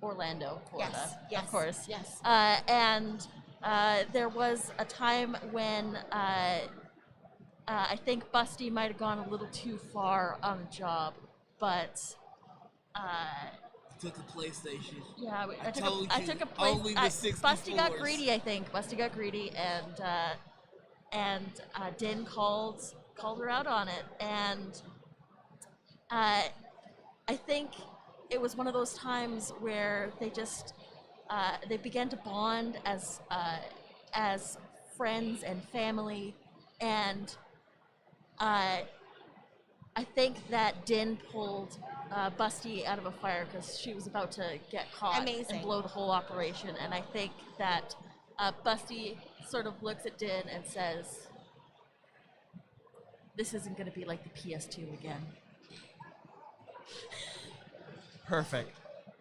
Orlando, Florida. Yes, Of course. Yes. And there was a time when I think Busty might have gone a little too far on the job, but Took a PlayStation. yeah, I told took you, a place. only the Busty got 64s. greedy, I think. Busty got greedy, and Din called her out on it, and I think it was one of those times where they just they began to bond as friends and family, and I think that Din pulled Busty out of a fire because she was about to get caught Amazing. and blow the whole operation. And I think that Busty sort of looks at Din and says, "This isn't going to be like the PS2 again." Perfect.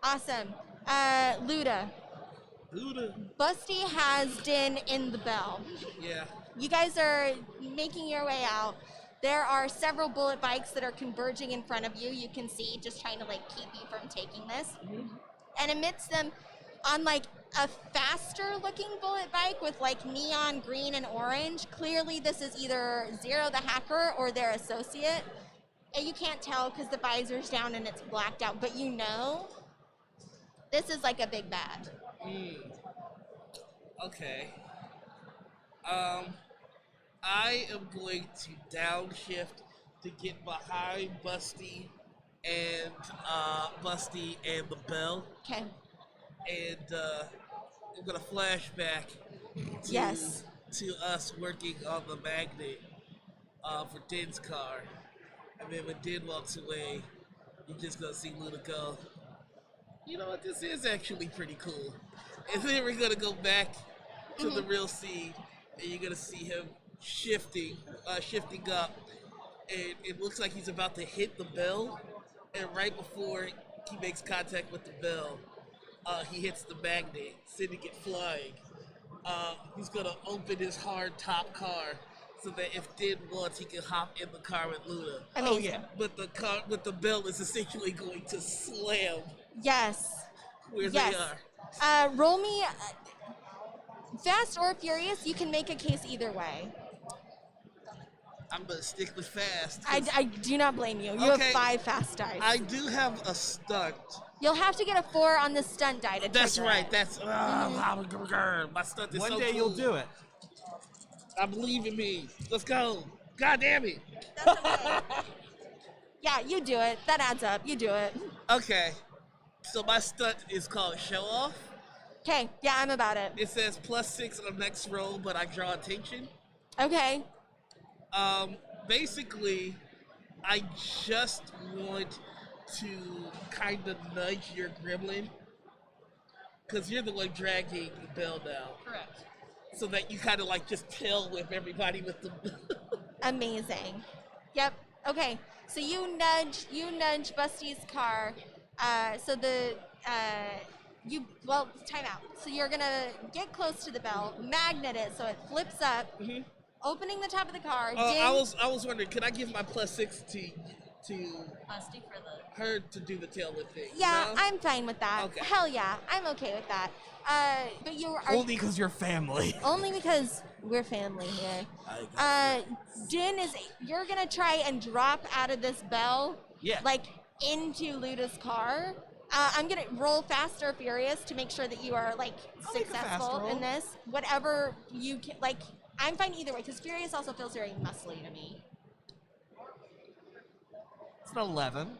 Awesome. Luda. Luda. Busty has Din in the bell. Yeah. You guys are making your way out. There are several bullet bikes that are converging in front of you. You can see, just trying to like keep you from taking this. And amidst them, on like a faster looking bullet bike with like neon green and orange, clearly this is either Zero the hacker or their associate. And you can't tell because the visor's down and it's blacked out, but you know this is like a big bad. Okay. I am going to downshift to get behind Busty and the bell, Okay. and I'm gonna flashback to Yes. to us working on the magnet for Din's car, and then when Din walks away, you're just gonna see Luna go, "You know what? This is actually pretty cool." And then we're gonna go back to the real scene, and you're gonna see him shifting up, and it looks like he's about to hit the bell, and right before he makes contact with the bell, he hits the magnet, sending it flying. He's gonna open his hard top car so that if Din wants, he can hop in the car with Luna. Amazing. Oh yeah. But the bell is essentially going to slam Yes. where Yes. they are. Roll me fast or furious. You can make a case either way. I'm gonna stick with fast. 'Cause I do not blame you. You Okay. have 5 fast dice. I do have a stunt. You'll have to get a 4 on the stunt die to That's trigger right. it. That's my stunt is One so day cool. you'll do it. I believe in me. Let's go. God damn it. That's okay. Yeah, you do it. That adds up. You do it. Okay. So my stunt is called Show Off. Okay. Yeah, I'm about it. It says +6 on the next roll, but I draw attention. Okay. Basically, I just want to kind of nudge your gremlin, because you're the one dragging the bell now, Correct. so that you kind of like just tail whip everybody with the Amazing. Yep. Okay. So you nudge Busty's car. Time out. So you're gonna get close to the bell, magnet it so it flips up, opening the top of the car. I was wondering, could I give my +6 to Busty for the. her to do the tail whip thing? Yeah, No? I'm fine with that. Okay. Hell yeah, I'm okay with that. But you are Only because you're family. only because we're family here. Din you're gonna try and drop out of this bell, Yeah. like into Luda's car. I'm gonna roll fast or furious to make sure that you are like I'll make a fast successful roll. in this. Whatever you can, like, I'm fine either way because furious also feels very muscly to me. It's an 11.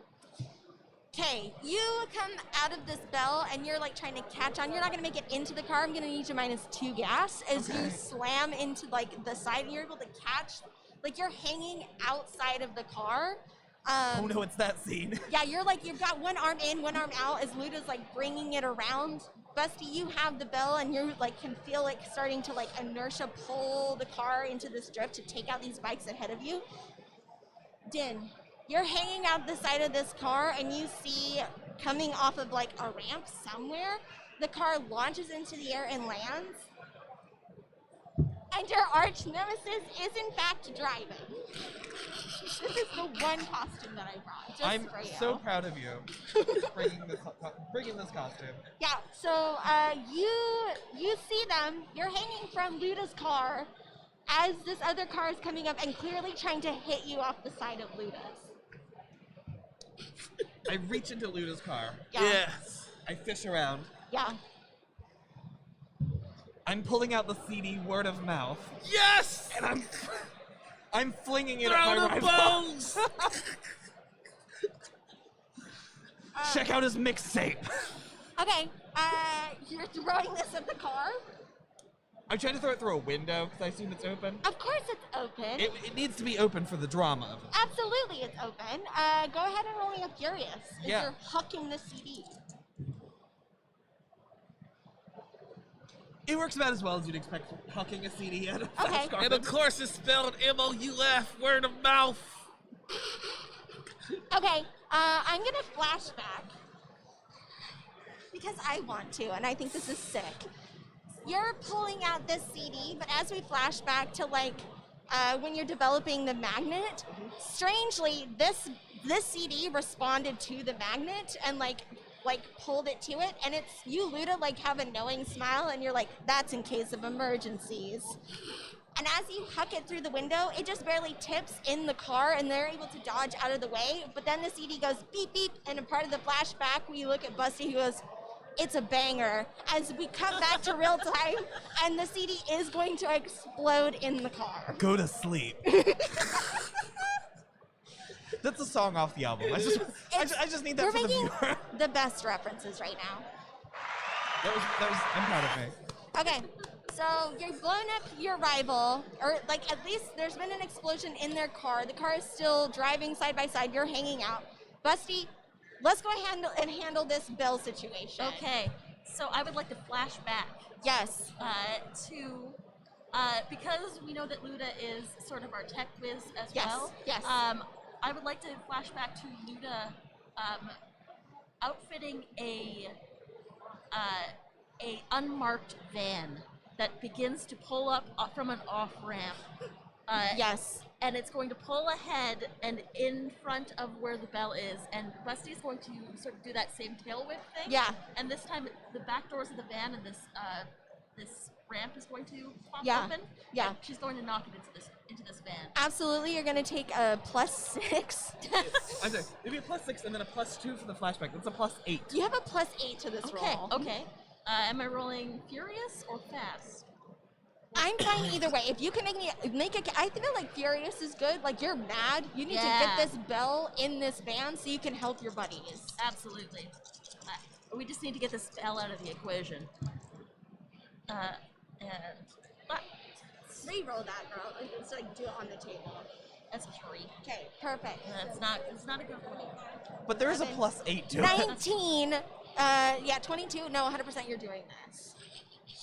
Okay, you come out of this bell and you're like trying to catch on. You're not gonna make it into the car. I'm gonna need you -2 gas as you slam into like the side and you're able to catch, like you're hanging outside of the car. Oh no, it's that scene. Yeah, you've got one arm in, one arm out as Luda's like bringing it around. Busty, you have the bell and you like can feel it starting to like inertia pull the car into this drift to take out these bikes ahead of you. Din, you're hanging out the side of this car and you see coming off of like a ramp somewhere, the car launches into the air and lands. And your arch nemesis is in fact driving. This is the one costume that I brought, just I'm for you. so proud of you bringing this costume. Yeah, so you see them, you're hanging from Luda's car as this other car is coming up and clearly trying to hit you off the side of Luda's. I reach into Luda's car. Yeah. Yes. I fish around. Yeah. I'm pulling out the CD Word of Mouth, Yes. and I'm flinging it Throw at my the rival. bones. Check out his mixtape. Okay, you're throwing this at the car? I'm trying to throw it through a window because I assume it's open. Of course it's open. It needs to be open for the drama of it. Absolutely it's open. Go ahead and roll me a Furious. As Yeah. you're hucking the CD. It works about as well as you'd expect hucking a CD out of Okay. flash And of course, it's spelled M-O-U-F, word of mouth. Okay, I'm gonna flashback because I want to, and I think this is sick. You're pulling out this CD, but as we flash back to like when you're developing the magnet, strangely, this CD responded to the magnet and like pulled it to it, and it's you, Luda, like have a knowing smile, and you're like, that's in case of emergencies. And as you huck it through the window, it just barely tips in the car, and they're able to dodge out of the way. But then the CD goes beep beep, and a part of the flashback, we look at Busty, who goes, "It's a banger." As we come back to real time, and the CD is going to explode in the car. Go to sleep. That's a song off the album. I just need that We're for the making viewer. the best references right now. That was. I'm proud of me. Okay, so you've blown up your rival, or like at least there's been an explosion in their car. The car is still driving side by side. You're hanging out. Busty, let's go ahead and handle this Bell situation. Okay, so I would like to flash back Yes. to because we know that Luda is sort of our tech whiz as Yes, well. yes. I would like to flash back to Luda outfitting a unmarked van that begins to pull up from an off ramp. Yes. And it's going to pull ahead and in front of where the bell is, and Busty's going to sort of do that same tail whip thing. Yeah. And this time, the back doors of the van and this ramp is going to pop Yeah. open. Yeah. And she's going to knock it into this van. Absolutely, you're gonna take a +6. I'm sorry. Maybe a +6 and then a +2 for the flashback. That's a +8. You have a +8 to this Okay. roll. Okay. Am I rolling furious or fast? I'm fine either way. If you can make a, I feel like furious is good. Like you're mad. You need to Yeah. get this bell in this van so you can help your buddies. Absolutely. We just need to get this bell out of the equation. Re-roll that, girl. It's like do it on the table. That's a 3. Okay, perfect. It's not a good roll. But there is a +8 to it. 19. Yeah, 22. No, 100%. You're doing this.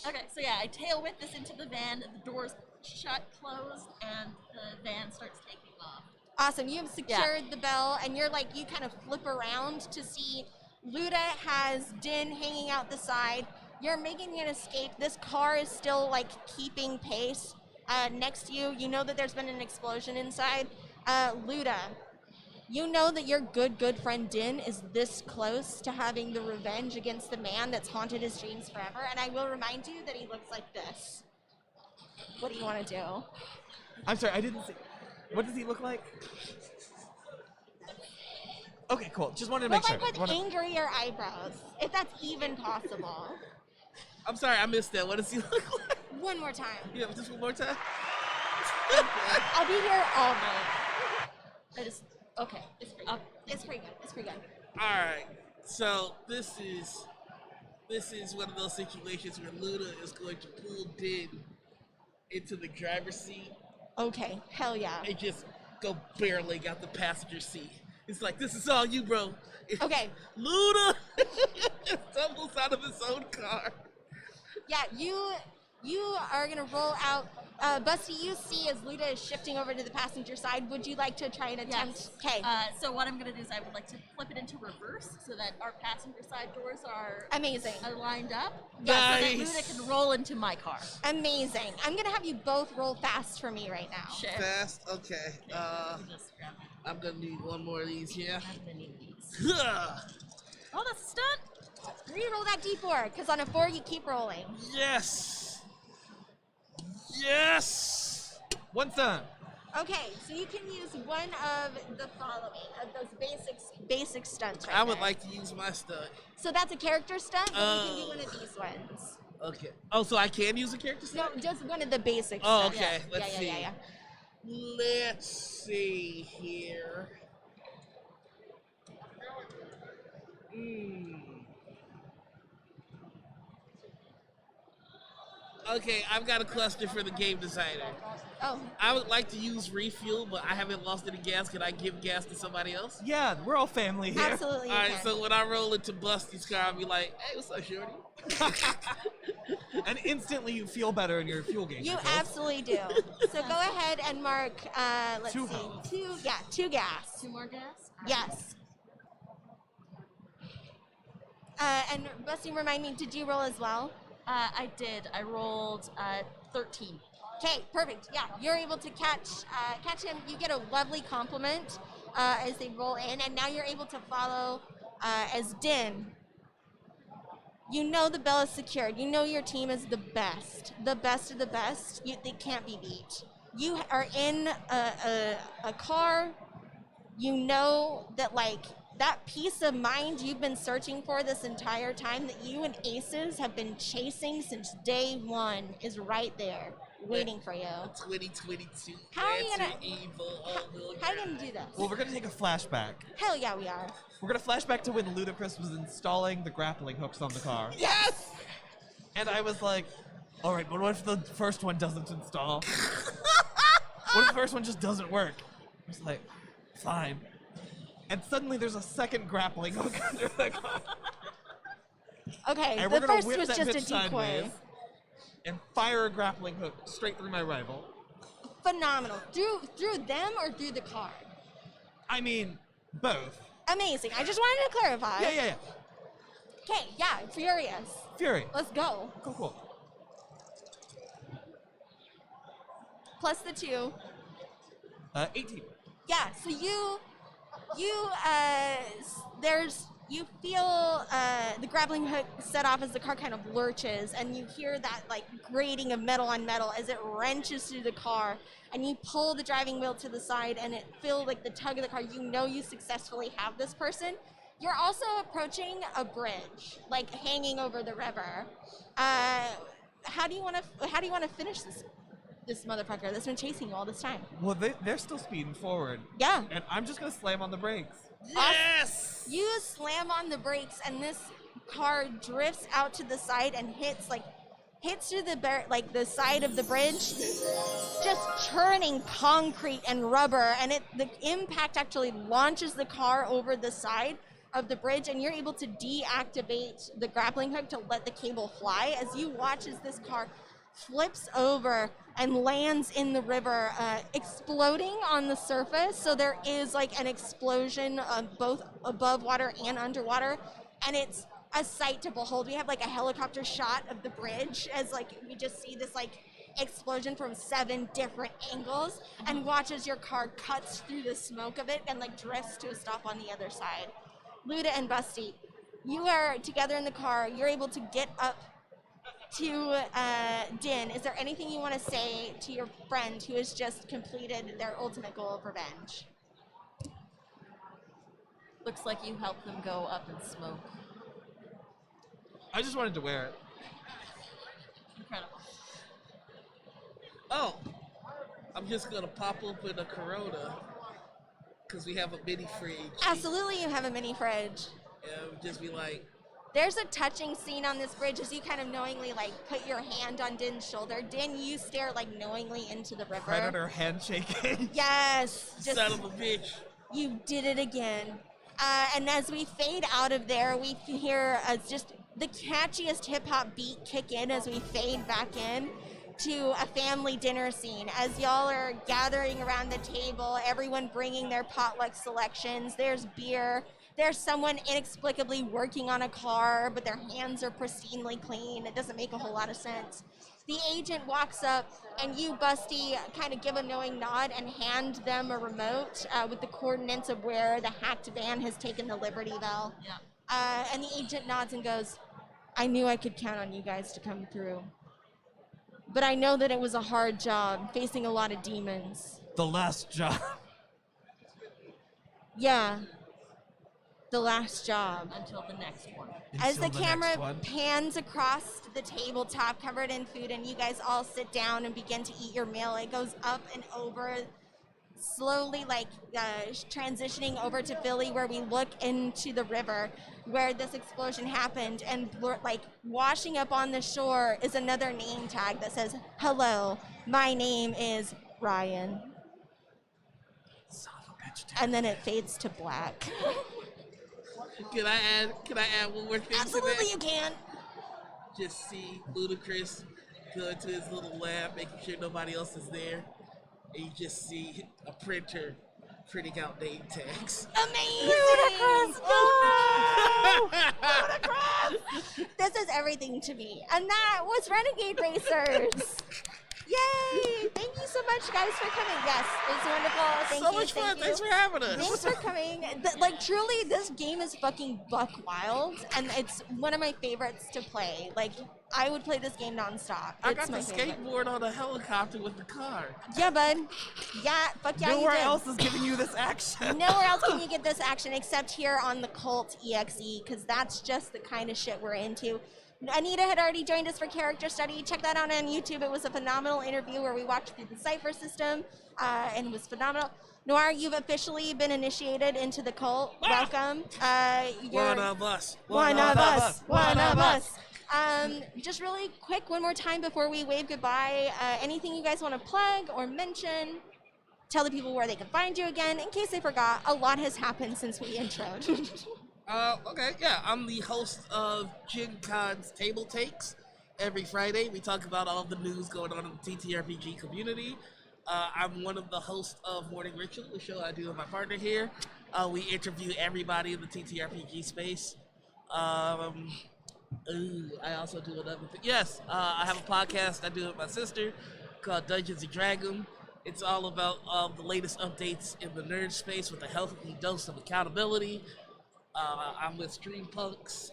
Okay, so yeah, I tail whip this into the van, the doors shut, closed, and the van starts taking off. Awesome. You have secured the bell, and you're like, you kind of flip around to see Luda has Din hanging out the side. You're making an escape. This car is still like keeping pace next to you. You know that there's been an explosion inside. Luda, you know that your good friend Din is this close to having the revenge against the man that's haunted his dreams forever. And I will remind you that he looks like this. What do you want to do? I'm sorry, I didn't see. What does he look like? Okay, cool. Just wanted to make But sure. like with angrier eyebrows, if that's even possible. I'm sorry, I missed that. What does he look like? One more time. Yeah, just one more time. I'll be here all night. Okay. It's pretty good. It's pretty good. It's pretty good. All right. So this is one of those situations where Luda is going to pull Din into the driver's seat Okay. Hell yeah. and just go barreling out the passenger seat. It's like, this is all you, bro. Okay. Luda stumbles out of his own car. Yeah, you are gonna roll out. Busty, you see as Luda is shifting over to the passenger side. Would you like to try and attempt? Okay. So what I'm going to do is I would like to flip it into reverse so that our passenger side doors are Amazing. lined up. Nice. So that Luda can roll into my car. Amazing. I'm gonna have you both roll fast for me right now. Sure. Fast? Okay. Just grab it. I'm gonna need one more of these here. I'm gonna need these. Oh, that's a stunt. Re-roll that D4, because on a 4 you keep rolling. Yes. Yes. One son. Okay, so you can use one of the following of those basic stunts right I would there. like to use my stunt. So that's a character stunt, but you can do one of these ones. Okay. Oh, so I can use a character No, stunt? just one of the basic Oh, stunts. okay. Yeah. Let's see. Yeah. Let's see here. Okay, I've got a question for the game designer. Oh, I would like to use refuel, but I haven't lost any gas. Can I give gas to somebody else? Yeah, we're all family here. absolutely. All You right, can. so when I roll into Busty's car, I'll be like, "Hey, what's up, shorty?" And instantly you feel better in your fuel gauge. You refills. absolutely do. So go ahead and mark, let's Two see, health. two gas. 2 more gas? Yes. And Busty, remind me, did you roll as well? I did. I rolled 13. Okay, perfect. Yeah, you're able to catch him. You get a lovely compliment as they roll in, and now you're able to follow as Din. You know the bell is secured. You know your team is the best of the best. They can't be beat. You are in a car. You know that, like, that peace of mind you've been searching for this entire time, that you and Aces have been chasing since day one, is right there, waiting for you. 2022. How are you gonna- evil? How are you gonna do this? Well, we're gonna take a flashback. Hell yeah, we are. We're gonna flash back to when Ludacris was installing the grappling hooks on the car. Yes. And I was like, all right, but what if the first one doesn't install? What if the first one just doesn't work? I was like, fine. And suddenly there's a second grappling hook under the car. Okay, And the we're gonna first whip was that just a bitch decoy. sideways and fire a grappling hook straight through my rival. Phenomenal. Through them or through the car? I mean, both. Amazing. I just wanted to clarify. Yeah. Okay, yeah, furious. Fury. Let's go. Cool. Plus the 2. 18. Yeah, so you feel the grappling hook set off as the car kind of lurches, and you hear that, like, grating of metal on metal as it wrenches through the car, and you pull the driving wheel to the side, and it feels like the tug of the car. You know you successfully have this person. You're also approaching a bridge, like hanging over the river. How do you want to finish this motherfucker that's been chasing you all this time? Well, they're still speeding forward. Yeah. And I'm just gonna slam on the brakes. Yes. You slam on the brakes, and this car drifts out to the side and hits through the side of the bridge, just churning concrete and rubber, and the impact actually launches the car over the side of the bridge, and you're able to deactivate the grappling hook to let the cable fly as you watch as this car flips over and lands in the river, exploding on the surface. So there is like an explosion both above water and underwater, and it's a sight to behold. We have like a helicopter shot of the bridge as like we just see this like explosion from 7 different angles, and watch as your car cuts through the smoke of it and like drifts to a stop on the other side. Luda and Busty, you are together in the car. You're able to get up to Din. Is there anything you want to say to your friend who has just completed their ultimate goal of revenge? Looks like you helped them go up in smoke. I just wanted to wear it. Incredible. Oh, I'm just gonna pop open a Corona because we have a mini fridge. Absolutely, you have a mini fridge. And just be like, There's a touching scene on this bridge as you kind of knowingly like put your hand on Din's shoulder. Din, you stare like knowingly into the river. Predator handshaking. Yes, just son of a bitch. you did it again. And as we fade out of there, we hear just the catchiest hip hop beat kick in as we fade back in to a family dinner scene. As y'all are gathering around the table, everyone bringing their potluck selections. There's beer. There's someone inexplicably working on a car, but their hands are pristinely clean. It doesn't make a whole lot of sense. The agent walks up, and you, Busty, kind of give a knowing nod and hand them a remote with the coordinates of where the hacked van has taken the Libertyville. Yeah. And the agent nods and goes, I knew I could count on you guys to come through. But I know that it was a hard job, facing a lot of demons. The last job. Yeah. The last job. Until the next one. As the Until camera next one. pans across the tabletop covered in food and you guys all sit down and begin to eat your meal, it goes up and over, slowly transitioning over to Philly where we look into the river. where this explosion happened, and like washing up on the shore is another name tag that says, "Hello, my name is Ryan." Son of a bitch, dude. And then it fades to black. Can I add one more thing Absolutely, to that? you can. Just see Ludacris go into his little lab, making sure nobody else is there, and you just see a printer printing out name tags. Amazing! This is everything to me. And that was Renegade Racers. Yay! Thank you so much, guys, for coming. Yes, it was wonderful. Thank So you. much fun. Thank you. Thanks for having us. Thanks for coming. Like, truly, this game is fucking buck wild, and it's one of my favorites to play. Like, I would play this game nonstop. I It's got my to favorite. skateboard on a helicopter with the car. Yeah, bud. Yeah, fuck yeah, Nowhere you did. else is giving you this action. Nowhere else can you get this action except here on the Cult.Exe, because that's just the kind of shit we're into. Anita had already joined us for character study. Check that out on YouTube. It was a phenomenal interview where we walked through the cipher system, and it was phenomenal. Noir, you've officially been initiated into the cult. Welcome. You're One of us. one of us. One of us. Just really quick, one more time before we wave goodbye. Anything you guys want to plug or mention? Tell the people where they can find you again. In case they forgot, a lot has happened since we introed. Okay, yeah, I'm the host of Gen Con's Table Takes. Every Friday, we talk about all of the news going on in the TTRPG community. I'm one of the hosts of Morning Ritual, the show I do with my partner here. We interview everybody in the TTRPG space. I also do another thing. Yes, I have a podcast I do with my sister called Dungeons and Dragons. It's all about the latest updates in the nerd space with a healthy dose of accountability. I'm with Stream Punks.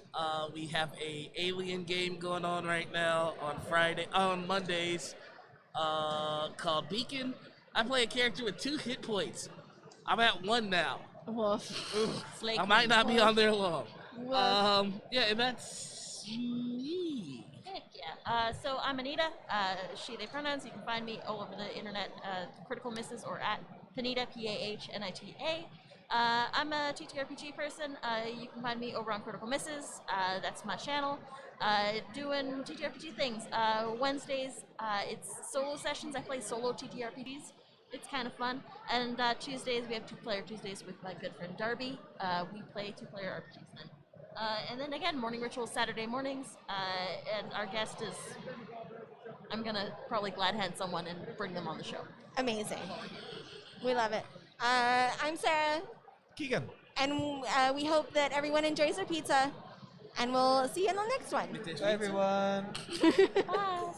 We have a alien game going on right now on Mondays, called Beacon. I play a character with 2 hit points. I'm at 1 now. Slake I might not be on there long. Woof. Yeah, and that's me. Heck yeah. So I'm Anita, she, they pronouns. You can find me all over the internet, Critical Misses or at Panita, P-A-H-N-I-T-A. I'm a TTRPG person. You can find me over on Critical Misses. That's my channel. Doing TTRPG things. Wednesdays, it's solo sessions. I play solo TTRPGs. It's kind of fun. And Tuesdays, we have 2-player Tuesdays with my good friend Darby. We play 2-player RPGs then. And then again, Morning Ritual Saturday mornings. And our guest is, I'm gonna probably glad hand someone and bring them on the show. Amazing. We love it. I'm Sarah, Keegan. and we hope that everyone enjoys their pizza, and we'll see you in the next one. Bye, everyone. Bye.